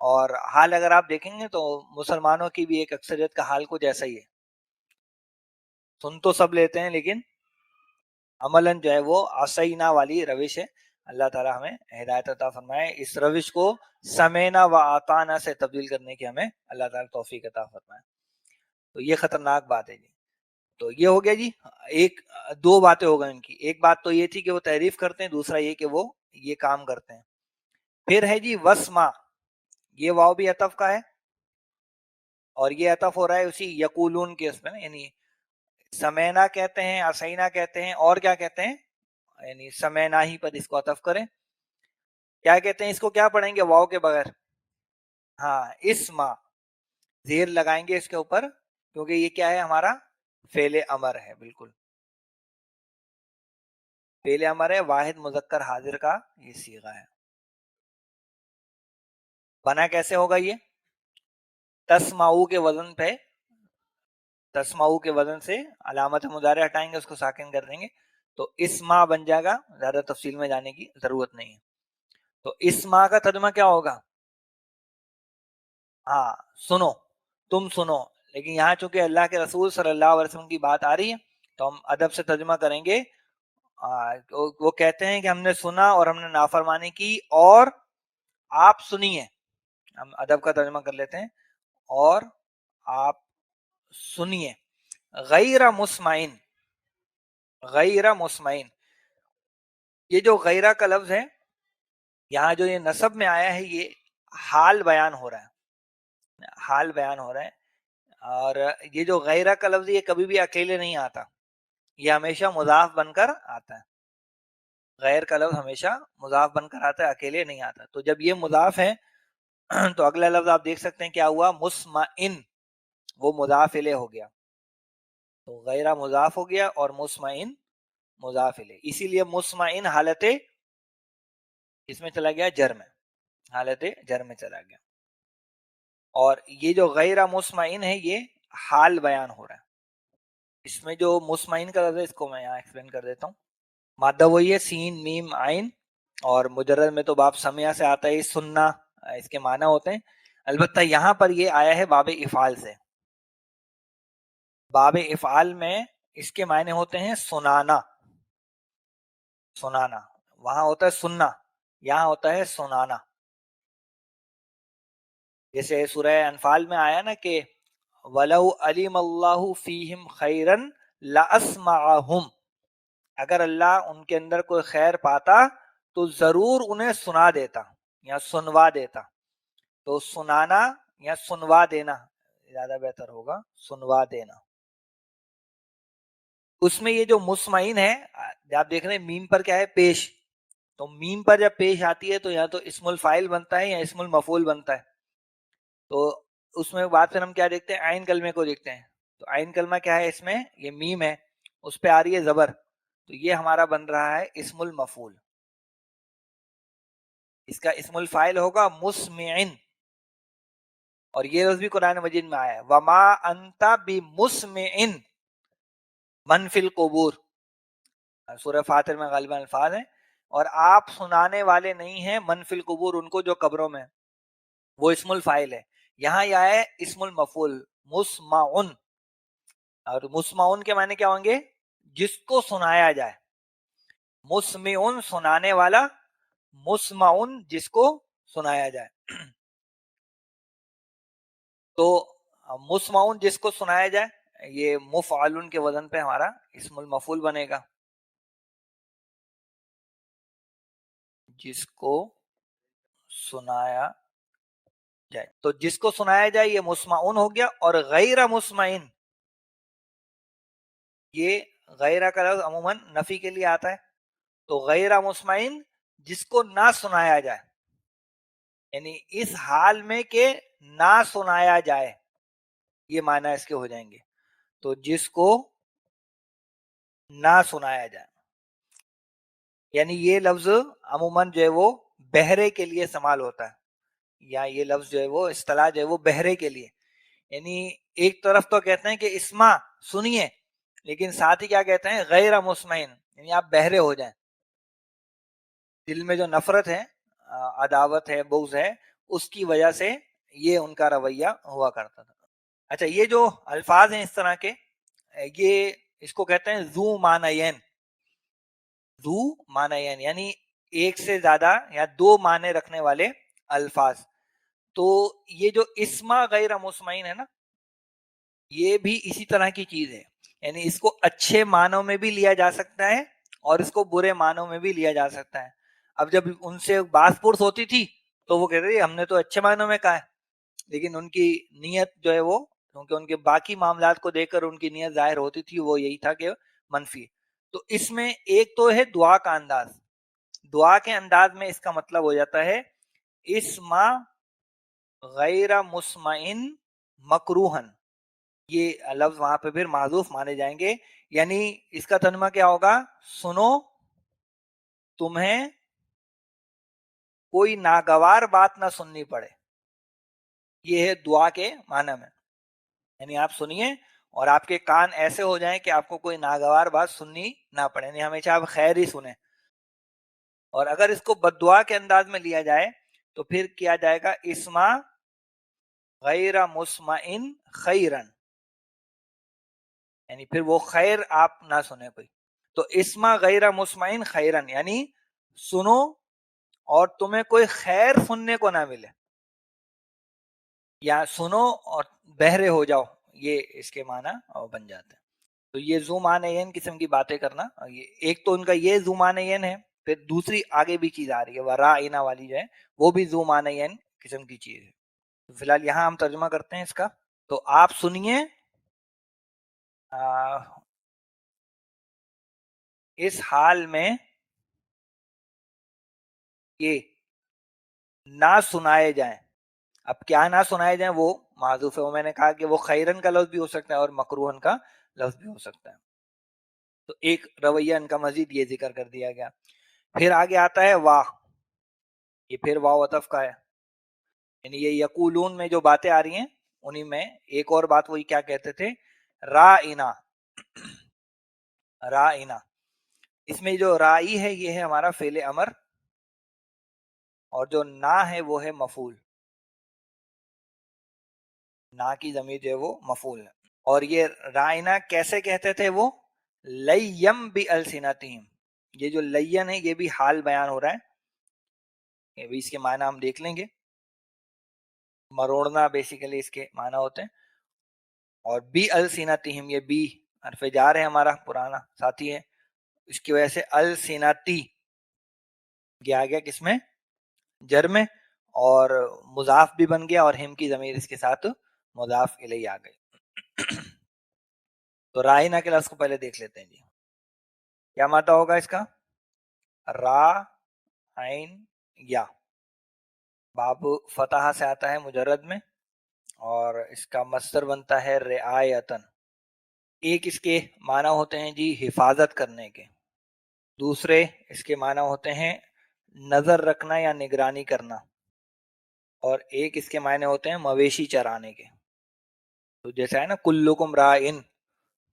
اور حال اگر آپ دیکھیں گے تو مسلمانوں کی بھی ایک اکثریت کا حال کچھ ایسا ہی ہے، سن تو سب لیتے ہیں لیکن عملاً جو ہے وہ آسینا والی روش ہے۔ اللہ تعالیٰ ہمیں ہدایت عطا فرمائے، اس روش کو سمینا و آتانا سے تبدیل کرنے کی ہمیں اللہ تعالیٰ توفیق عطا فرمائے۔ تو یہ خطرناک بات ہے جی۔ تو یہ ہو گیا جی، ایک دو باتیں ہو گئی ان کی، ایک بات تو یہ تھی کہ وہ تعریف کرتے ہیں، دوسرا یہ کہ وہ یہ کام کرتے ہیں۔ پھر ہے جی وسما، یہ واو بھی عطف کا ہے اور یہ عطف ہو رہا ہے اسی یقولون کے اس میں، یعنی سمینا کہتے ہیں، اسینا کہتے ہیں، اور کیا کہتے ہیں؟ یعنی سمینا ہی پر اس کو عطف کریں، کیا کہتے ہیں اس کو؟ کیا پڑھیں گے واو کے بغیر؟ ہاں اسما، زیر لگائیں گے اس کے اوپر کیونکہ یہ کیا ہے؟ ہمارا فعل امر ہے، بالکل فعل امر ہے، واحد مذکر حاضر کا یہ صیغہ ہے۔ بنا کیسے ہوگا یہ؟ تسمعو کے وزن پہ، تسمعو کے وزن سے علامت مضارع ہٹائیں گے، اس کو ساکن کر دیں گے تو اسما بن جائے گا، زیادہ تفصیل میں جانے کی ضرورت نہیں ہے۔ تو اسما کا ترجمہ کیا ہوگا؟ ہاں سنو، تم سنو، لیکن یہاں چونکہ اللہ کے رسول صلی اللہ علیہ وسلم کی بات آ رہی ہے تو ہم ادب سے ترجمہ کریں گے۔ وہ کہتے ہیں کہ ہم نے سنا اور ہم نے نافرمانی کی اور آپ سنیے، ہم ادب کا ترجمہ کر لیتے ہیں، اور آپ سنیے غیر مسمعین، غیر مسمعین، یہ جو غیرہ کا لفظ ہے یہاں جو یہ نصب میں آیا ہے یہ حال بیان ہو رہا ہے، حال بیان ہو رہا ہے، اور یہ جو غیرہ کا لفظ یہ کبھی بھی اکیلے نہیں آتا، یہ ہمیشہ مضاف بن کر آتا ہے، غیر کا لفظ ہمیشہ مضاف بن کر آتا ہے، اکیلے نہیں آتا۔ تو جب یہ مضاف ہے تو اگلا لفظ آپ دیکھ سکتے ہیں کیا ہوا؟ مسمعن، وہ مضاف الیہ ہو گیا، تو غیرہ مضاف ہو گیا اور مسمعن مضاف الیہ، اسی لیے مسمعن حالت اس میں چلا گیا جر میں، حالت جر میں چلا گیا، اور یہ جو غیر مسمعن ہے یہ حال بیان ہو رہا ہے۔ اس میں جو مسمعن کا لفظ ہے اس کو میں یہاں ایکسپلین کر دیتا ہوں۔ مادہ وہی ہے سین میم عین، اور مجرد میں تو باب سمعہ سے آتا ہے سننا، اس کے معنی ہوتے ہیں، البتہ یہاں پر یہ آیا ہے باب افعال سے، باب افعال میں اس کے معنی ہوتے ہیں سنانا، سنانا، وہاں ہوتا ہے سننا، یہاں ہوتا ہے سنانا۔ جیسے سورہ انفال میں آیا نا کہ وَلَوْ عَلِمَ اللَّهُ فِيهِمْ خَيْرًا لَأَسْمَعَهُمْ، اگر اللہ ان کے اندر کوئی خیر پاتا تو ضرور انہیں سنا دیتا یا سنوا دیتا، تو سنانا یا سنوا دینا زیادہ بہتر ہوگا، سنوا دینا۔ اس میں یہ جو مسمعین ہے آپ دیکھ رہے ہیں میم پر کیا ہے؟ پیش، تو میم پر جب پیش آتی ہے تو یا تو اسم الفاعل بنتا ہے یا اسم المفعول بنتا ہے، تو اس میں بات پھر ہم کیا دیکھتے ہیں؟ عین کلمے کو دیکھتے ہیں، تو عین کلمہ کیا ہے اس میں؟ یہ میم ہے، اس پہ آ رہی ہے زبر، تو یہ ہمارا بن رہا ہے اسم المفعول. اس کا اسم الفاعل ہوگا مسمعن، اور یہ لفظ بھی قرآن مجید میں آیا ہے وما انت بمسمع من فی القبور، سورہ فاتر میں غالباً الفاظ ہیں، اور آپ سنانے والے نہیں ہیں من فی القبور، ان کو جو قبروں میں، وہ اسم الفاعل ہے. یہاں یہ آیا ہے اسم المفعول مسمعن، اور مسمعن کے معنی کیا ہوں گے؟ جس کو سنایا جائے. مسمعن سنانے والا، مسمعن جس کو سنایا جائے. تو مسمعون جس کو سنایا جائے، یہ مفعلن کے وزن پہ ہمارا اسم المفعول بنے گا، جس کو سنایا جائے. تو جس کو سنایا جائے یہ مسمعون ہو گیا. اور غیر مسمعین، یہ غیر کا لفظ عموماً نفی کے لیے آتا ہے، تو غیر مسمعین جس کو نہ سنایا جائے، یعنی اس حال میں کہ نہ سنایا جائے، یہ معنی اس کے ہو جائیں گے. تو جس کو نہ سنایا جائے، یعنی یہ لفظ عموماً جو ہے وہ بہرے کے لیے استعمال ہوتا ہے، یا یہ لفظ جو ہے وہ اصطلاح جو ہے وہ بہرے کے لیے. یعنی ایک طرف تو کہتے ہیں کہ اسما سنیے، لیکن ساتھ ہی کیا کہتے ہیں؟ غیر مسمعین، یعنی آپ بہرے ہو جائیں. دل میں جو نفرت ہے، عداوت ہے، بغض ہے، اس کی وجہ سے یہ ان کا رویہ ہوا کرتا تھا. اچھا، یہ جو الفاظ ہیں اس طرح کے، یہ اس کو کہتے ہیں ذو معنیین. ذو معنیین یعنی ایک سے زیادہ یا دو معنی رکھنے والے الفاظ. تو یہ جو اسما غیر مسمعین ہے نا، یہ بھی اسی طرح کی چیز ہے. یعنی اس کو اچھے معنوں میں بھی لیا جا سکتا ہے، اور اس کو برے معنوں میں بھی لیا جا سکتا ہے. اب جب ان سے باس پرس ہوتی تھی تو وہ کہتے تھے ہم نے تو اچھے معنوں میں کہا ہے، لیکن ان کی نیت جو ہے وہ، کیونکہ ان کے باقی معاملات کو دیکھ کر ان کی نیت ظاہر ہوتی تھی، وہ یہی تھا کہ منفی. تو اس میں ایک تو ہے دعا کا انداز. دعا کے انداز میں اس کا مطلب ہو جاتا ہے اسما غیر مسمعن مکروہن. یہ لفظ وہاں پہ پھر معذوف مانے جائیں گے، یعنی اس کا ترجمہ کیا ہوگا؟ سنو، تمہیں کوئی ناگوار بات نہ سننی پڑے. یہ ہے دعا کے معنی میں، یعنی آپ سنیے اور آپ کے کان ایسے ہو جائیں کہ آپ کو کوئی ناگوار بات سننی نہ پڑے، یعنی ہمیشہ آپ خیر ہی سنیں. اور اگر اس کو بد دعا کے انداز میں لیا جائے تو پھر کیا جائے گا اسما غیر مسمعن خیرن، یعنی پھر وہ خیر آپ نہ سنیں کوئی. تو اسما غیر مسمعن خیرن یعنی سنو اور تمہیں کوئی خیر سننے کو نہ ملے، یا سنو اور بہرے ہو جاؤ، یہ اس کے معنی بن جاتے ہیں. تو یہ ذو معنیین قسم کی باتیں کرنا، ایک تو ان کا یہ ذو معنیین ہے، پھر دوسری آگے بھی چیز آ رہی ہے ورائنا والی جو ہے، وہ بھی ذو معنیین قسم کی چیز ہے. تو فی الحال یہاں ہم ترجمہ کرتے ہیں اس کا. تو آپ سنیے اس حال میں کہ نہ سنائے جائیں. اب کیا نہ سنائے جائیں وہ معذوف ہے، وہ میں نے کہا کہ وہ خیرن کا لفظ بھی ہو سکتا ہے اور مکروہن کا لفظ بھی ہو سکتا ہے. تو ایک رویہ ان کا مزید یہ ذکر کر دیا گیا. پھر آگے آتا ہے واہ. یہ پھر واو عطف کا ہے، یعنی یہ یقولون میں جو باتیں آ رہی ہیں انہی میں ایک اور بات وہی کیا کہتے تھے؟ رائنا. رائنا، اس میں جو رائی ہے یہ ہے ہمارا فعل امر، اور جو نا ہے وہ ہے مفعول. نا کی ضمیر جو ہے وہ مفعول ہے. اور یہ رائنا کیسے کہتے تھے وہ؟ لیم بالسنتہم. یہ جو لین ہے یہ بھی حال بیان ہو رہا ہے، یہ بھی اس کے معنی ہم دیکھ لیں گے. مروڑنا بیسیکلی اس کے معنی ہوتے ہیں. اور بی السنتہم، یہ بی حرف جار ہے، ہمارا پرانا ساتھی ہے، اس کی وجہ سے السنتی یہ آ گیا کس میں؟ جر میں، اور مضاف بھی بن گیا، اور ہم کی ضمیر اس کے ساتھ مضاف الیہ آ گئی. تو رائنا کے لفظ کو پہلے دیکھ لیتے ہیں جی. کیا ماتا ہوگا اس کا؟ را عین یا. باب فتح سے آتا ہے مجرد میں، اور اس کا مصدر بنتا ہے رعایتن. ایک اس کے معنی ہوتے ہیں جی حفاظت کرنے کے، دوسرے اس کے معنی ہوتے ہیں نظر رکھنا یا نگرانی کرنا، اور ایک اس کے معنی ہوتے ہیں مویشی چرانے کے۔ تو جیسا ہے نا کلکم رائن،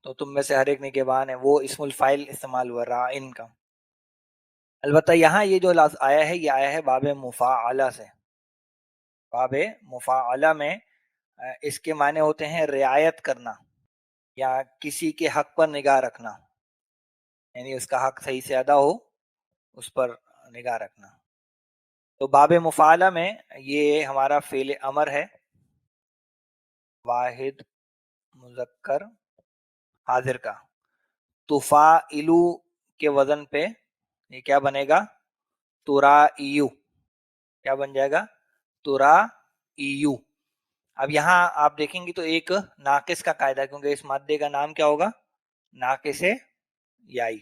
تو تم میں سے ہر ایک نگہبان ہے، وہ اسم الفائل استعمال ہوا رائن کا۔ البتہ یہاں یہ جو لفظ آیا ہے یہ آیا ہے باب مفاعلہ سے۔ باب مفاعلہ میں اس کے معنی ہوتے ہیں رعایت کرنا یا کسی کے حق پر نگاہ رکھنا، یعنی اس کا حق صحیح سے ادا ہو، اس پر نگاہ رکھنا۔ تو باب مفاعلہ میں یہ ہمارا فعل امر ہے، واحد مذکر حاضر کا، تفاعلو کے وزن پہ یہ کیا بنے گا؟ ترائیو، کیا بن جائے گا؟ ترائیو۔ اب یہاں آپ دیکھیں گے تو ایک ناقص کا قاعدہ ہے، کیونکہ اس مادے کا نام کیا ہوگا؟ ناقص یائی۔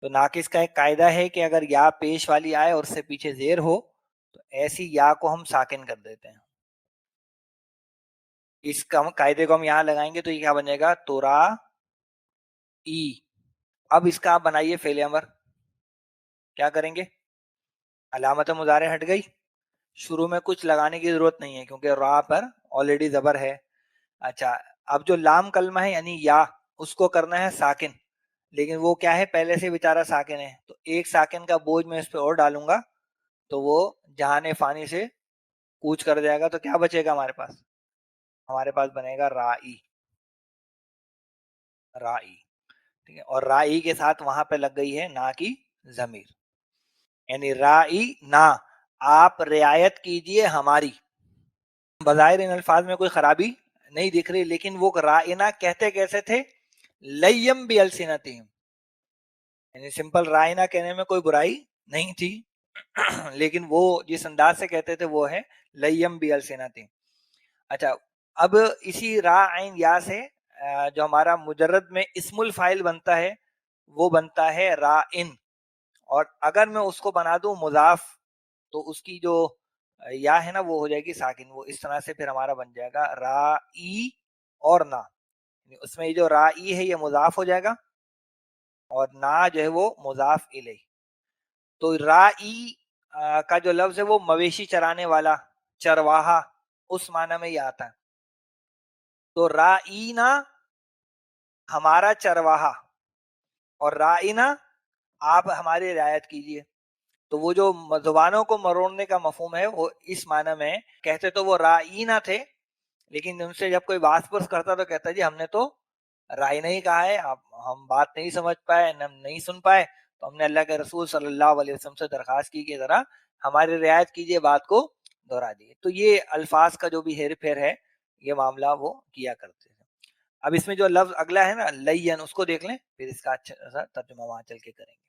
تو ناقص کا ایک قاعدہ ہے کہ اگر یا پیش والی آئے اور اس سے پیچھے زیر ہو تو ایسی یا کو ہم ساکن کر دیتے ہیں۔ اس قاعدے کو ہم یہاں لگائیں گے تو یہ کیا بنے گا؟ تورا ای۔ اب اس کا آپ بنائیے فعل امر، کیا کریں گے؟ علامت مضارع ہٹ گئی، شروع میں کچھ لگانے کی ضرورت نہیں ہے کیونکہ را پر آلریڈی زبر ہے۔ اچھا، اب جو لام کلمہ ہے یعنی یا، اس کو کرنا ہے ساکن، لیکن وہ کیا ہے؟ پہلے سے بیچارہ ساکن ہے، تو ایک ساکن کا بوجھ میں اس پہ اور ڈالوں گا تو وہ جہان فانی سے کوچ کر جائے گا، تو کیا بچے گا ہمارے پاس؟ ہمارے پاس بنے گا رائی، رائی، ٹھیک ہے۔ اور رائی کے ساتھ وہاں پہ لگ گئی ہے نا کی ضمیر، یعنی رائی نا، آپ رعایت کیجئے ہماری۔ بظاہر ان الفاظ میں کوئی خرابی نہیں دکھ رہی، لیکن وہ رائنا کہتے کیسے تھے؟ لیم بھی السنتہم، یعنی سمپل رائنا کہنے میں کوئی برائی نہیں تھی، لیکن وہ جس انداز سے کہتے تھے وہ ہے لیم بھی السنتہم۔ اچھا، اب اسی را عین یا سے جو ہمارا مجرد میں اسم الفاعل بنتا ہے وہ بنتا ہے رائن، اور اگر میں اس کو بنا دوں مضاف تو اس کی جو یا ہے نا وہ ہو جائے گی ساکن، وہ اس طرح سے پھر ہمارا بن جائے گا رائی اور نا، اس میں یہ جو رائی ہے یہ مضاف ہو جائے گا اور نا جو ہے وہ مضاف الیہ۔ تو رائی کا جو لفظ ہے وہ مویشی چرانے والا، چرواہا، اس معنی میں یہ آتا ہے۔ تو رائینا ہمارا چرواہا، اور رائنا آپ ہماری رعایت کیجئے۔ تو وہ جو زبانوں کو مروڑنے کا مفہوم ہے وہ اس معنی میں، کہتے تو وہ رائینا تھے، لیکن ان سے جب کوئی بات پرس کرتا تو کہتا جی ہم نے تو رائے نہیں کہا ہے، ہم بات نہیں سمجھ پائے، ہم نہیں سن پائے، تو ہم نے اللہ کے رسول صلی اللہ علیہ وسلم سے درخواست کی کہ ذرا ہماری رعایت کیجئے، بات کو دہرا دیے۔ تو یہ الفاظ کا جو بھی ہیر پھیر ہے یہ معاملہ وہ کیا کرتے ہیں۔ اب اس میں جو لفظ اگلا ہے نا لین، اس کو دیکھ لیں پھر اس کا اچھا سا ترجمہ وہاں چل کے کریں گے۔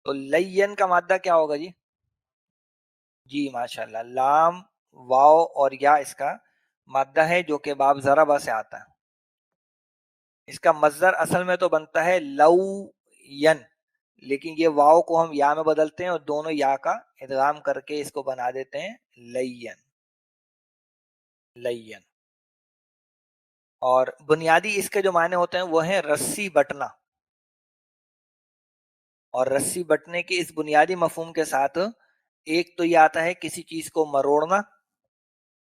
تو لین کا مادہ کیا ہوگا جی؟ جی ماشاءاللہ، لام واو اور یا اس کا مادہ ہے جو کہ باب ضربہ سے آتا ہے۔ اس کا مصدر اصل میں تو بنتا ہے لو ین، لیکن یہ واو کو ہم یا میں بدلتے ہیں اور دونوں یا کا ادغام کر کے اس کو بنا دیتے ہیں لین، لین۔ اور بنیادی اس کے جو معنی ہوتے ہیں وہ ہیں رسی بٹنا، اور رسی بٹنے کے اس بنیادی مفہوم کے ساتھ ایک تو یہ آتا ہے کسی چیز کو مروڑنا،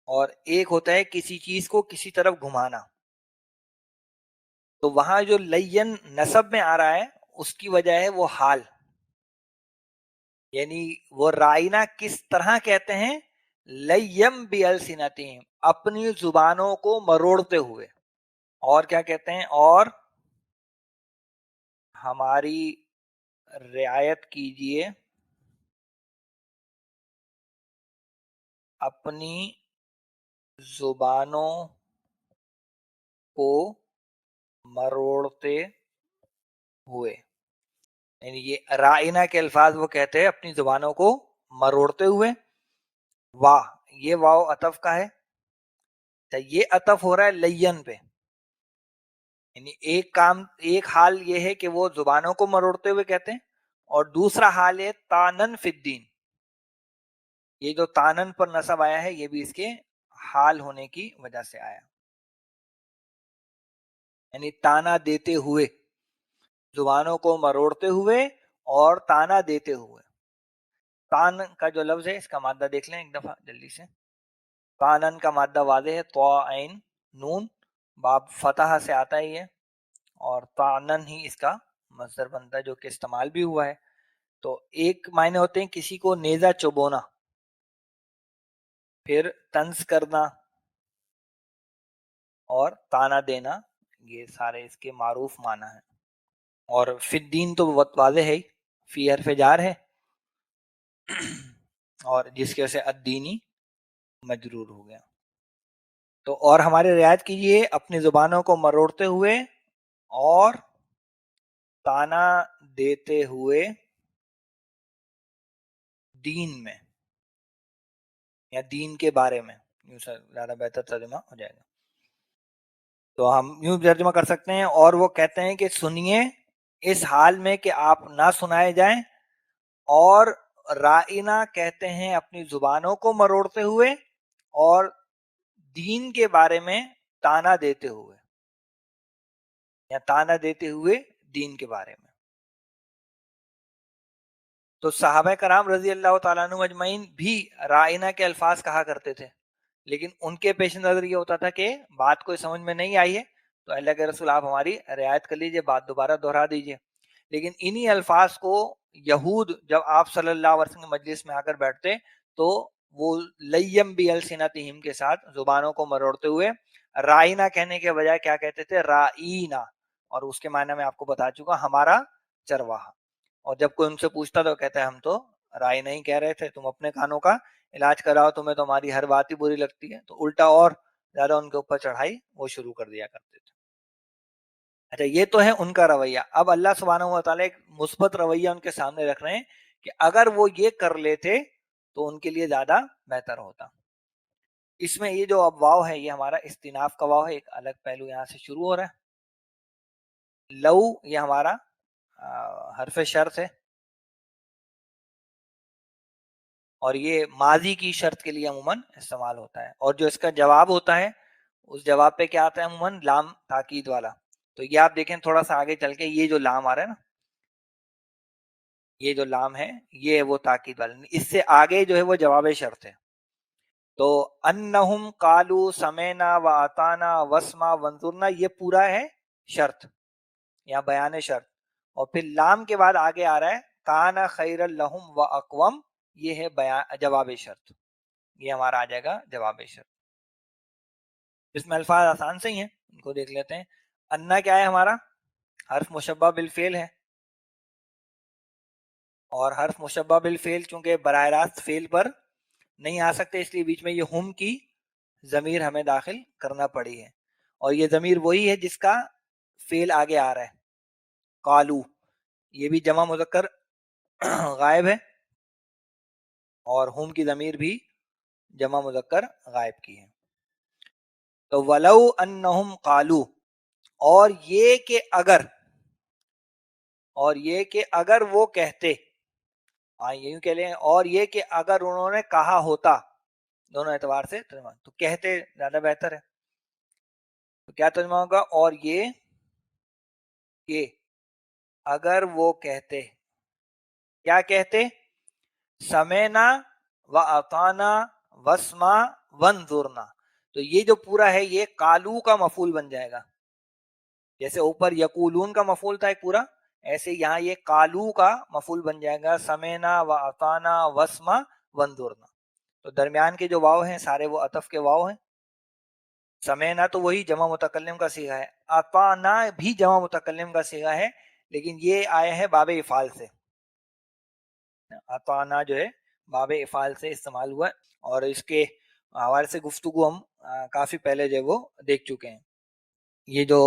اور ایک ہوتا ہے کسی چیز کو کسی طرف گھمانا۔ تو وہاں جو لین نسب میں آ رہا ہے اس کی وجہ ہے وہ حال، یعنی وہ رائنا کس طرح کہتے ہیں؟ لیم بی السنتہم، اپنی زبانوں کو مروڑتے ہوئے، اور کیا کہتے ہیں؟ اور ہماری رعایت کیجئے اپنی زبانوں کو مروڑتے ہوئے، یعنی یہ رائنا کے الفاظ وہ کہتے ہیں اپنی زبانوں کو مروڑتے ہوئے۔ واہ، یہ واو عطف کا ہے، یہ عطف ہو رہا ہے لین پہ، یعنی ایک کام، ایک حال یہ ہے کہ وہ زبانوں کو مروڑتے ہوئے کہتے ہیں، اور دوسرا حال ہے تانن فی الدین، یہ جو تانن پر نصب آیا ہے یہ بھی اس کے حال ہونے کی وجہ سے آیا۔ یعنی تانا دیتے ہوئے، زبانوں کو مروڑتے ہوئے اور تانا دیتے ہوئے. تان کا جو لفظ ہے اس کا مادہ دیکھ لیں ایک دفعہ جلدی سے. تانن کا مادہ واضح ہے، تو عین نون، باب فتح سے آتا ہے یہ، اور تانن ہی اس کا مصدر بنتا ہے جو کہ استعمال بھی ہوا ہے. تو ایک معنی ہوتے ہیں کسی کو نیزہ چبونا، پھر طنز کرنا اور تانا دینا، یہ سارے اس کے معروف معنی ہیں. اور فی الدین تو بہت واضح ہے، فی حرف جار ہے اور جس کی وجہ سے الدینی مجرور ہو گیا. تو اور ہماری رعایت کیجیے اپنی زبانوں کو مروڑتے ہوئے اور تانا دیتے ہوئے دین میں یا دین کے بارے میں، یوں زیادہ بہتر ترجمہ ہو جائے گا. تو ہم یوں ترجمہ کر سکتے ہیں، اور وہ کہتے ہیں کہ سنیے اس حال میں کہ آپ نہ سنائے جائیں، اور رائنا کہتے ہیں اپنی زبانوں کو مروڑتے ہوئے اور دین کے بارے میں تانا دیتے ہوئے یا تانا دیتے ہوئے دین کے بارے میں. تو صحابہ کرام رضی اللہ تعالیٰ عنہ اجمعین بھی رائنا کے الفاظ کہا کرتے تھے، لیکن ان کے پیش نظر یہ ہوتا تھا کہ بات کوئی سمجھ میں نہیں آئی ہے تو اللہ کے رسول آپ ہماری رعایت کر لیجئے، بات دوبارہ دہرا دیجئے. لیکن انہی الفاظ کو یہود جب آپ صلی اللہ علیہ وسلم مجلس میں آ کر بیٹھتے تو وہ لیم بی السنتہم کے ساتھ زبانوں کو مروڑتے ہوئے رائنا کہنے کے بجائے کیا کہتے تھے؟ رائینا. اور اس کے معنی میں آپ کو بتا چکا، ہمارا چرواہا. اور جب کوئی ان سے پوچھتا تو کہتے ہیں ہم تو رائے نہیں کہہ رہے تھے، تم اپنے کانوں کا علاج کراؤ، تمہیں تو ہماری ہر بات ہی بری لگتی ہے. تو الٹا اور زیادہ ان کے اوپر چڑھائی وہ شروع کر دیا کرتے تھے. اچھا یہ تو ہے ان کا رویہ. اب اللہ سبحانہ و تعالیٰ ایک مثبت رویہ ان کے سامنے رکھ رہے ہیں کہ اگر وہ یہ کر لیتے تو ان کے لیے زیادہ بہتر ہوتا. اس میں یہ جو اب واو ہے یہ ہمارا استناف کا واو ہے، ایک الگ پہلو یہاں سے شروع ہو رہا ہے. لو یہ ہمارا حرف شرط ہے، اور یہ ماضی کی شرط کے لیے عموماً استعمال ہوتا ہے. اور جو اس کا جواب ہوتا ہے اس جواب پہ کیا آتا ہے عموماً؟ لام تاکید والا. تو یہ آپ دیکھیں تھوڑا سا آگے چل کے یہ جو لام آ رہا ہے نا، یہ جو لام ہے یہ وہ تاکید والا، اس سے آگے جو ہے وہ جواب شرط ہے. تو انہم قالو سمینا و اطانا واسما وانظرنا، یہ پورا ہے شرط یا بیان شرط. اور پھر لام کے بعد آگے آ رہا ہے کانا خیر لہم و اقوم، یہ ہے جواب شرط. یہ ہمارا آ جائے گا جواب شرط. اس میں الفاظ آسان سے ہی ہیں، ان کو دیکھ لیتے ہیں. انا کیا ہے ہمارا؟ حرف مشبہ بالفعل ہے، اور حرف مشبہ بالفعل چونکہ براہ راست فعل پر نہیں آ سکتے اس لیے بیچ میں یہ ہم کی ضمیر ہمیں داخل کرنا پڑی ہے. اور یہ ضمیر وہی ہے جس کا فعل آگے آ رہا ہے، قالو. یہ بھی جمع مذکر غائب ہے، اور ہم کی ضمیر بھی جمع مذکر غائب کی ہے. تو ولو انہم قالو، اور یہ کہ اگر، اور یہ کہ اگر وہ کہتے، یوں کہہ لیں اور یہ کہ اگر انہوں نے کہا ہوتا، دونوں اعتبار سے ترجمہ. تو کہتے زیادہ بہتر ہے. تو کیا ترجمہ ہوگا؟ اور یہ کہ اگر وہ کہتے، کیا کہتے؟ سمینا و اطانا واسما وانظرنا. تو یہ جو پورا ہے یہ قالو کا مفعول بن جائے گا. جیسے اوپر یقولون کا مفعول تھا ایک پورا، ایسے یہاں یہ قالو کا مفعول بن جائے گا، سمینا و اطانا واسما وانظرنا. تو درمیان کے جو واو ہیں سارے وہ عطف کے واو ہیں. سمینا تو وہی جمع متکلم کا صیغہ ہے، اطانا بھی جمع متکلم کا صیغہ ہے، لیکن یہ آیا ہے باب افعال سے. اطانا جو ہے باب افعال سے استعمال ہوا ہے، اور اس کے حوالے سے گفتگو ہم کافی پہلے جو وہ دیکھ چکے ہیں. یہ جو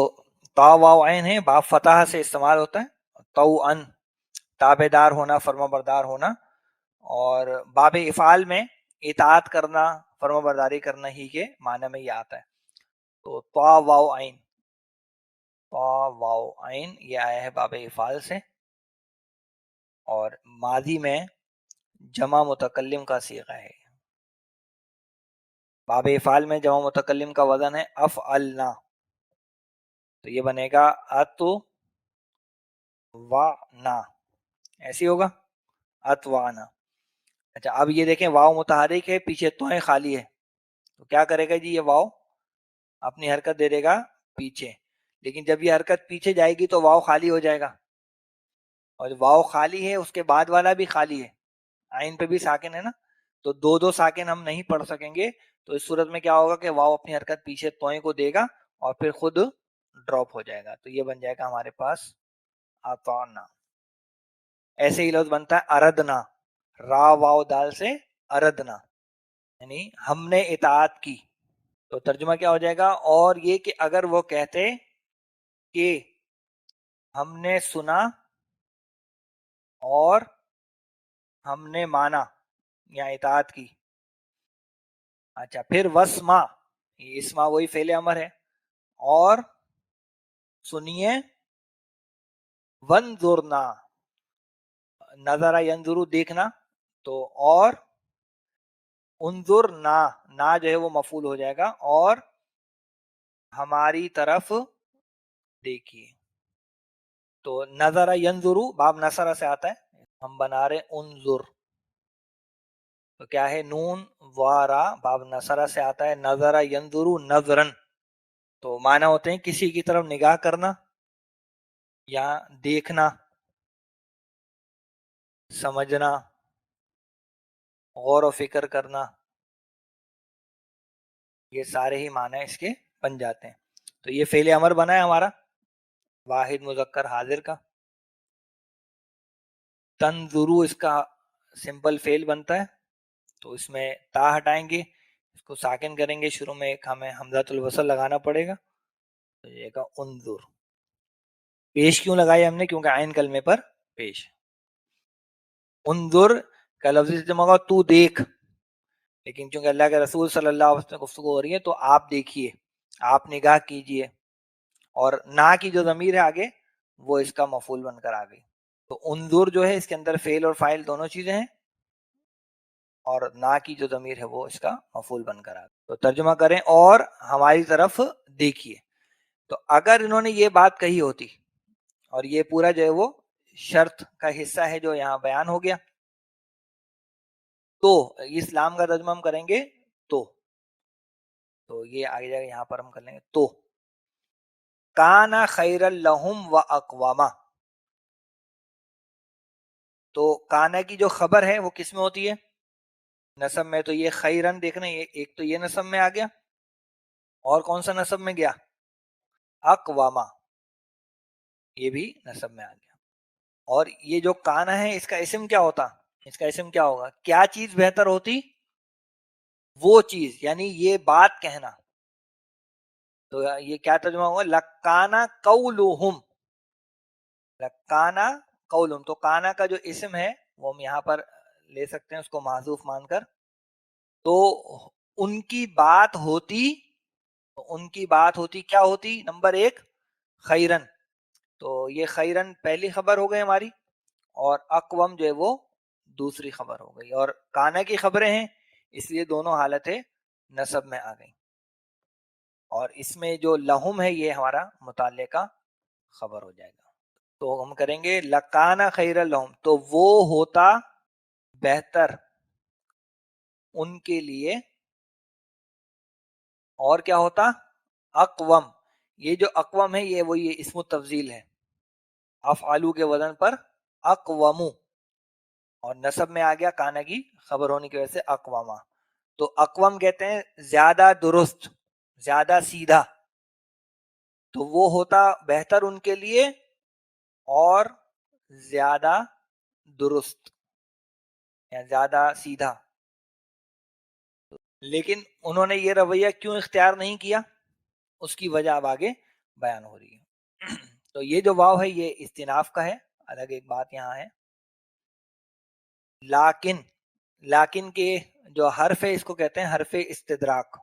تا واو عین ہے باب فتح سے استعمال ہوتا ہے، تو ان تابع دار ہونا، فرما بردار ہونا. اور باب افعال میں اطاعت کرنا، فرما برداری کرنا ہی کے معنی میں یہ آتا ہے. تو تا واو عین، تا واو عین یہ آیا ہے باب افعال سے، اور ماضی میں جمع متکلم کا صیغہ ہے. باب افعال میں جمع متکلم کا وزن ہے افعلنا. تو یہ بنے گا اتوانا، ایسی ہوگا اتوانا۔ اچھا اب یہ دیکھیں واو متحرک ہے، پیچھے توئیں خالی ہے، تو کیا کرے گا جی؟ یہ واو اپنی حرکت دے دے گا پیچھے، لیکن جب یہ حرکت پیچھے جائے گی تو واو خالی ہو جائے گا، اور واو خالی ہے اس کے بعد والا بھی خالی ہے، آئین پہ بھی ساکن ہے نا، تو دو دو ساکن ہم نہیں پڑھ سکیں گے، تو اس صورت میں کیا ہوگا کہ واو اپنی حرکت پیچھے توئیں کو دے گا اور پھر خود ڈراپ ہو جائے گا، تو یہ بن جائے گا ہمارے پاس اطعنا۔ ایسے ہی لفظ بنتا ہے اردنا، را واو دال سے اردنا، یعنی ہم نے اطاعت کی، تو ترجمہ کیا ہو جائے گا؟ اور یہ کہ اگر وہ کہتے کہ ہم نے سنا اور ہم نے مانا یا اطاعت کی۔ اچھا پھر وسما، یہ اسما وہی فعل امر ہے، اور سنیے، ونظرنا، نظر ینظرو دیکھنا، تو اور انظر نا جو ہے وہ مفعول ہو جائے گا، اور ہماری طرف دیکھیے، تو نظر ینظرو باب نصر سے آتا ہے، ہم بنا رہے انظر، تو کیا ہے؟ نون وارا باب نصر سے آتا ہے، نظر ینظرو نظرن، تو معنی ہوتے ہیں کسی کی طرف نگاہ کرنا یا دیکھنا، سمجھنا، غور و فکر کرنا، یہ سارے ہی معنی اس کے بن جاتے ہیں۔ تو یہ فعل امر بنا ہے ہمارا واحد مذکر حاضر کا۔ تنظرو اس کا سمپل فعل بنتا ہے، تو اس میں تا ہٹائیں گے، اس کو ساکن کریں گے، شروع میں ایک ہمیں حمزۃ الوصل لگانا پڑے گا، تو یہ کا انظر۔ پیش کیوں لگائی ہم نے؟ کیونکہ عین کلمے پر پیش۔ انظر کا لفظی ترجمہ ہوگا تو دیکھ، لیکن چونکہ اللہ کے رسول صلی اللہ علیہ وسلم گفتگو ہو رہی ہے تو آپ دیکھیے، آپ نگاہ کیجئے، اور نا کی جو ضمیر ہے آگے وہ اس کا مفعول بن کر آ گئی، تو انظر جو ہے اس کے اندر فعل اور فاعل دونوں چیزیں ہیں، اور نا کی جو ضمیر ہے وہ اس کا مفعول بن کر آ گئی۔ تو ترجمہ کریں اور ہماری طرف دیکھیے، تو اگر انہوں نے یہ بات کہی ہوتی، اور یہ پورا جو ہے وہ شرط کا حصہ ہے جو یہاں بیان ہو گیا، تو اسلام کا ترجمہ ہم کریں گے تو یہ آگے جائے گا، یہاں پر ہم کر لیں گے تو کانا خیر لہم و اقواما، تو کانا کی جو خبر ہے وہ کس میں ہوتی ہے؟ نصب میں، تو یہ خیرن دیکھنا، ایک تو یہ نصب میں آ گیا، اور کون سا نصب میں گیا؟ اقواما، یہ بھی نصب میں آ گیا۔ اور یہ جو کانا ہے اس کا اسم کیا ہوتا؟ اس کا اسم کیا ہوگا؟ کیا چیز بہتر ہوتی؟ وہ چیز، یعنی یہ بات کہنا، تو یہ کیا ترجمہ ہوگا؟ لکانا قولہم، لکانا قولہم، تو کانا کا جو اسم ہے وہ ہم یہاں پر لے سکتے ہیں اس کو محذوف مان کر، تو ان کی بات ہوتی، ان کی بات ہوتی کیا ہوتی؟ نمبر ایک خیرن، تو یہ خیرن پہلی خبر ہو گئی ہماری، اور اقوم جو ہے وہ دوسری خبر ہو گئی، اور کانا کی خبریں ہیں اس لیے دونوں حالتیں نصب میں آ گئی، اور اس میں جو لہم ہے یہ ہمارا متعلقہ خبر ہو جائے گا، تو ہم کریں گے لکانا خیر لہم، تو وہ ہوتا بہتر ان کے لیے، اور کیا ہوتا؟ اقوم، یہ جو اقوم ہے یہ وہی اسم التفضیل ہے، افعلو کے وزن پر اقومو، اور نصب میں آ گیا کانا کی خبر ہونے کی وجہ سے اقواما، تو اقوام کہتے ہیں زیادہ درست، زیادہ سیدھا، تو وہ ہوتا بہتر ان کے لیے اور زیادہ درست یا زیادہ سیدھا، لیکن انہوں نے یہ رویہ کیوں اختیار نہیں کیا؟ اس کی وجہ اب آگے بیان ہو رہی ہے۔ تو یہ جو واو ہے یہ استناف کا ہے، الگ ایک بات یہاں ہے، لیکن کے جو حرف ہے اس کو کہتے ہیں حرف استدراک،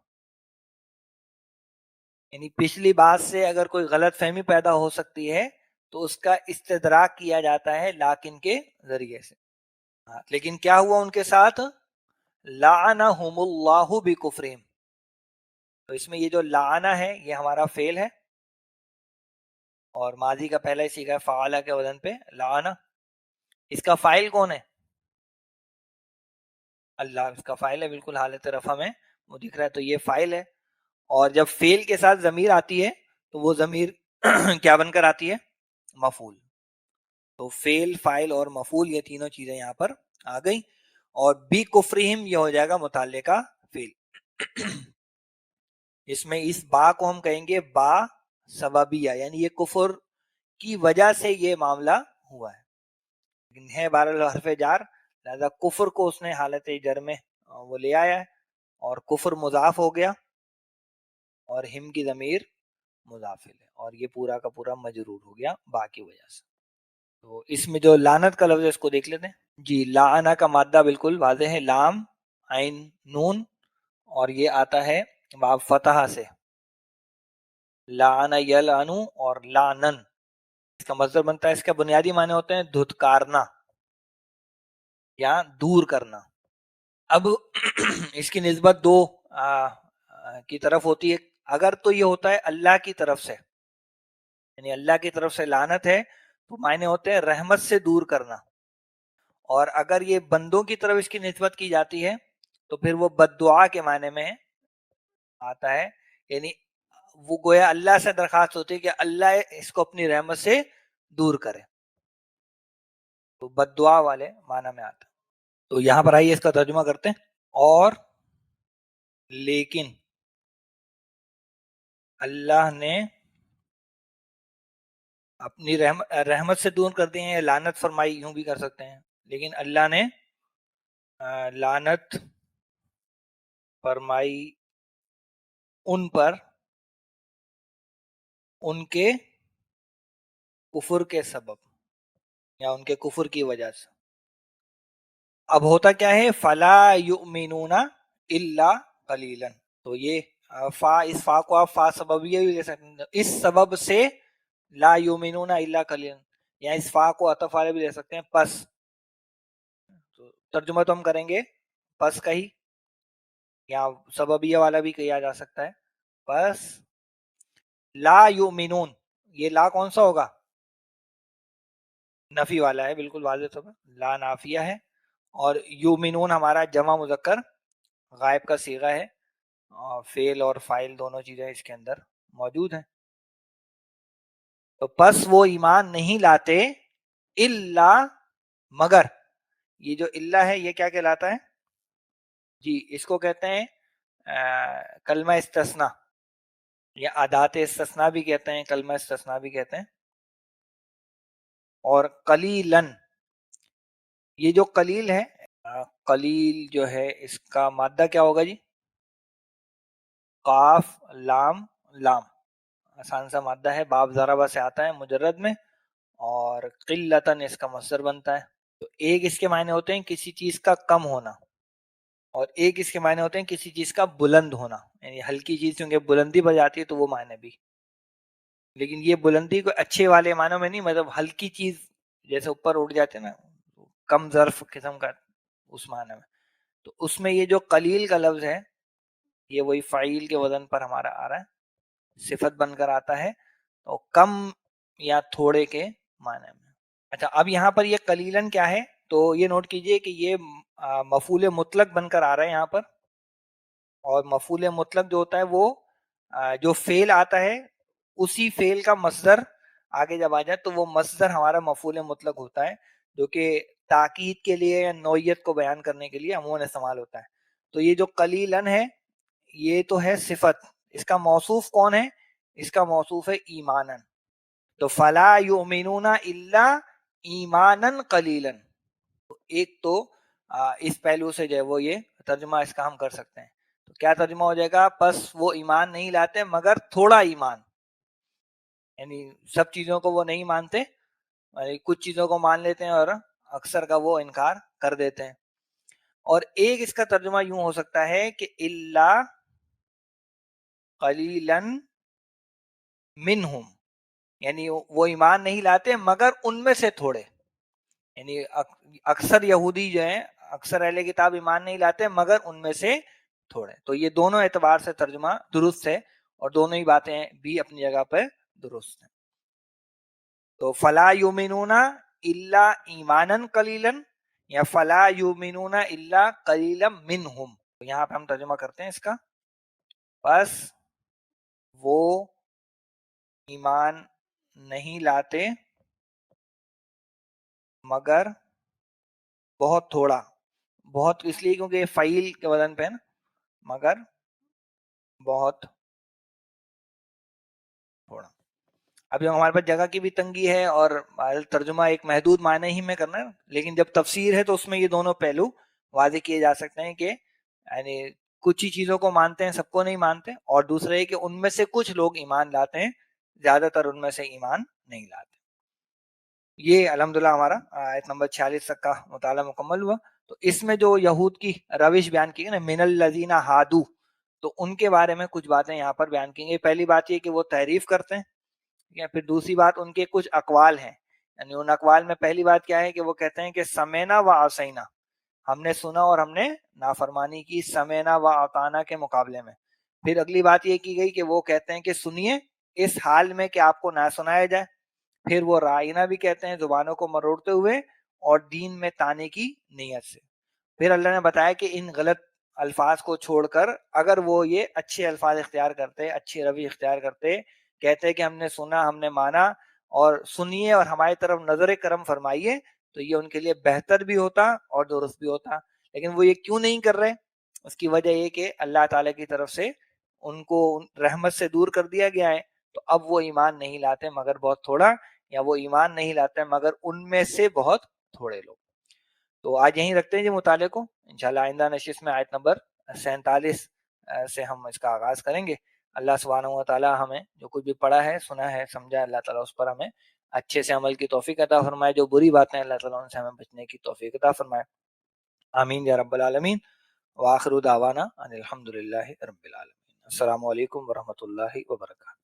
یعنی پچھلی بات سے اگر کوئی غلط فہمی پیدا ہو سکتی ہے تو اس کا استدراک کیا جاتا ہے لیکن کے ذریعے سے۔ لیکن کیا ہوا ان کے ساتھ؟ لعنہم اللہ بکفرہم، تو اس میں یہ جو لعنہ ہے یہ ہمارا فعل ہے، اور ماضی کا پہلا ہی سیغہ ہے فعالہ کے وزن پہ لعنا. اس کا فاعل کون ہے؟ اللہ. اس کا فاعل ہے بالکل حالت رفع میں وہ دکھ رہا ہے تو یہ فاعل ہے. اور جب فعل کے ساتھ ضمیر آتی ہے تو وہ ضمیر کیا بن کر آتی ہے؟ مفعول. تو فعل فاعل اور مفعول یہ تینوں چیزیں یہاں پر آ گئی. اور بی کفرہم یہ ہو جائے گا متعلقہ فعل. اس میں اس با کو ہم کہیں گے با سببیہ، یعنی یہ کفر کی وجہ سے یہ معاملہ ہوا ہے، لیکن ہے بہرحال حرف جار، لہذا کفر کو اس نے حالت جر میں وہ لے آیا ہے اور کفر مضاف ہو گیا اور ہم کی ضمیر مضافل ہے اور یہ پورا کا پورا مجرور ہو گیا با کی وجہ سے. تو اس میں جو لعنت کا لفظ ہے اس کو دیکھ لیتے ہیں. جی لعنہ کا مادہ بالکل واضح ہے، لام عین نون، اور یہ آتا ہے باب فتح سے، لعن یلعنو اور لعنن. اس کا مصدر بنتا ہے، اس کا بنیادی معنی ہوتے ہیں دھتکارنا یا دور کرنا. اب اس کی نسبت دو کی طرف ہوتی ہے. اگر تو یہ ہوتا ہے اللہ کی طرف سے، یعنی اللہ کی طرف سے لعنت ہے تو معنی ہوتے ہیں رحمت سے دور کرنا. اور اگر یہ بندوں کی طرف اس کی نسبت کی جاتی ہے تو پھر وہ بد دعا کے معنی میں آتا ہے، یعنی وہ گویا اللہ سے درخواست ہوتی ہے کہ اللہ اس کو اپنی رحمت سے دور کرے، تو بد دعا والے معنی میں آتا ہے. تو یہاں پر آئیے اس کا ترجمہ کرتے ہیں. اور لیکن اللہ نے اپنی رحمت سے دور کر دی ہیں، لعنت فرمائی یوں بھی کر سکتے ہیں، لیکن اللہ نے لعنت فرمائی ان پر ان کے کفر کے سبب یا ان کے کفر کی وجہ سے. اب ہوتا کیا ہے؟ فلا یؤمنون الا قلیلا. تو یہ اس فا کو آپ فا سببیہ بھی لے سکتے ہیں، اس سبب سے لا یؤمنون الا قلیلا، یا اس فا کو عطف والے بھی لے سکتے ہیں پس. تو ترجمہ تو ہم کریں گے پس کا ہی، یا سببیہ والا بھی کیا جا سکتا ہے. پس لا یؤمنون، یہ لا کون سا ہوگا؟ نفی والا ہے، بالکل واضح طور پر لا نافیہ ہے. اور یومنون ہمارا جمع مذکر غائب کا صیغہ ہے، اور فعل اور فاعل دونوں چیزیں اس کے اندر موجود ہیں. تو پس وہ ایمان نہیں لاتے الا مگر. یہ جو الا ہے یہ کیا کہلاتا ہے؟ جی اس کو کہتے ہیں کلمہ استثناء یا ادات استثناء بھی کہتے ہیں، کلمہ استثناء بھی کہتے ہیں. اور قلیلن، یہ جو قلیل ہے، قلیل جو ہے اس کا مادہ کیا ہوگا جی؟ قاف لام لام، آسان سا مادہ ہے، باب ضربہ سے آتا ہے مجرد میں، اور قلتن اس کا مصدر بنتا ہے. تو ایک اس کے معنی ہوتے ہیں کسی چیز کا کم ہونا، اور ایک اس کے معنی ہوتے ہیں کسی چیز کا بلند ہونا، یعنی ہلکی چیز کیونکہ بلندی پر جاتی ہے تو وہ معنی بھی. لیکن یہ بلندی کو اچھے والے معنوں میں نہیں، مطلب ہلکی چیز جیسے اوپر اٹھ جاتے ہیں نا، کم ظرف قسم کا، اس معنی میں. تو اس میں یہ جو قلیل کا لفظ ہے یہ وہی فعیل کے وزن پر ہمارا آ رہا ہے، صفت بن کر آتا ہے، تو کم یا تھوڑے کے معنی میں. اچھا اب یہاں پر یہ قلیلن کیا ہے؟ تو یہ نوٹ کیجئے کہ یہ مفعول مطلق بن کر آ رہا ہے یہاں پر. اور مفعول مطلق جو ہوتا ہے وہ جو فعل آتا ہے اسی فعل کا مصدر آگے جب آ جائے تو وہ مصدر ہمارا مفعول مطلق ہوتا ہے، جو کہ تاکید کے لیے یا نوعیت کو بیان کرنے کے لیے عموماً استعمال ہوتا ہے. تو یہ جو قلیلن ہے یہ تو ہے صفت، اس کا موصوف کون ہے؟ اس کا موصوف ہے ایمانن. تو فلا یؤمنون الا ایمانا قلیلا. ایک تو اس پہلو سے جو ہے وہ یہ ترجمہ اس کا ہم کر سکتے ہیں. تو کیا ترجمہ ہو جائے گا؟ پس وہ ایمان نہیں لاتے مگر تھوڑا ایمان، یعنی سب چیزوں کو وہ نہیں مانتے، یعنی کچھ چیزوں کو مان لیتے ہیں اور اکثر کا وہ انکار کر دیتے ہیں. اور ایک اس کا ترجمہ یوں ہو سکتا ہے کہ الا قلیلا منہم، یعنی وہ ایمان نہیں لاتے مگر ان میں سے تھوڑے، یعنی اکثر یہودی جو ہیں، اکثر اہل کتاب ایمان نہیں لاتے مگر ان میں سے تھوڑے. تو یہ دونوں اعتبار سے ترجمہ درست ہے، اور دونوں ہی باتیں بھی اپنی جگہ پہ درست ہیں. تو فلا یؤمنون الا ایمانا قلیلا یا فلا یؤمنون الا قلیلا منہم. تو یہاں پہ ہم ترجمہ کرتے ہیں اس کا. بس وہ ایمان نہیں لاتے مگر بہت تھوڑا. بہت اس لیے کیونکہ فعیل کے وزن پہ ہے نا, مگر بہت تھوڑا. ابھی ہمارے پاس جگہ کی بھی تنگی ہے اور ترجمہ ایک محدود معنی ہی میں کرنا ہے, لیکن جب تفسیر ہے تو اس میں یہ دونوں پہلو واضح کیے جا سکتے ہیں کہ یعنی کچھ ہی چیزوں کو مانتے ہیں, سب کو نہیں مانتے, اور دوسرے ہے کہ ان میں سے کچھ لوگ ایمان لاتے ہیں, زیادہ تر ان میں سے ایمان نہیں لاتے. یہ الحمدللہ ہمارا آیت نمبر 46 تک کا مطالعہ مکمل ہوا. تو اس میں جو یہود کی روش بیان کی گئی نا, من الذین ہادو, تو ان کے بارے میں کچھ باتیں یہاں پر بیان کی گئی. پہلی بات یہ کہ وہ تعریف کرتے ہیں, یا پھر دوسری بات ان کے کچھ اقوال ہیں. یعنی ان اقوال میں پہلی بات کیا ہے کہ وہ کہتے ہیں کہ سمینا و عصینا, ہم نے سنا اور ہم نے نافرمانی کی, سمینا و اطعنا کے مقابلے میں. پھر اگلی بات یہ کی گئی کہ وہ کہتے ہیں کہ سنیے اس حال میں کہ آپ کو نہ سنایا جائے. پھر وہ رائنا بھی کہتے ہیں, زبانوں کو مروڑتے ہوئے اور دین میں تانے کی نیت سے. پھر اللہ نے بتایا کہ ان غلط الفاظ کو چھوڑ کر اگر وہ یہ اچھے الفاظ اختیار کرتے, اچھی روی اختیار کرتے, کہتے کہ ہم نے سنا, ہم نے مانا, اور سنیے اور ہماری طرف نظر کرم فرمائیے, تو یہ ان کے لیے بہتر بھی ہوتا اور درست بھی ہوتا. لیکن وہ یہ کیوں نہیں کر رہے؟ اس کی وجہ یہ کہ اللہ تعالیٰ کی طرف سے ان کو رحمت سے دور کر دیا گیا ہے. تو اب وہ ایمان نہیں لاتے مگر بہت تھوڑا, یا وہ ایمان نہیں لاتے مگر ان میں سے بہت تھوڑے لوگ. تو آج یہیں رکھتے ہیں جی مطالعے کو. انشاءاللہ آئندہ نشست میں آیت نمبر 47 سے ہم اس کا آغاز کریں گے. اللہ سبحانہ و تعالی ہمیں جو کچھ بھی پڑھا ہے, سنا ہے, سمجھا, اللہ تعالیٰ اس پر ہمیں اچھے سے عمل کی توفیق عطا فرمائے. جو بری باتیں اللہ تعالیٰ ان سے ہمیں بچنے کی توفیق عطا فرمائے. آمین یا رب العالمین. وآخر دعوانا ان الحمد للہ رب العالمین. السلام علیکم ورحمۃ اللہ وبرکاتہ.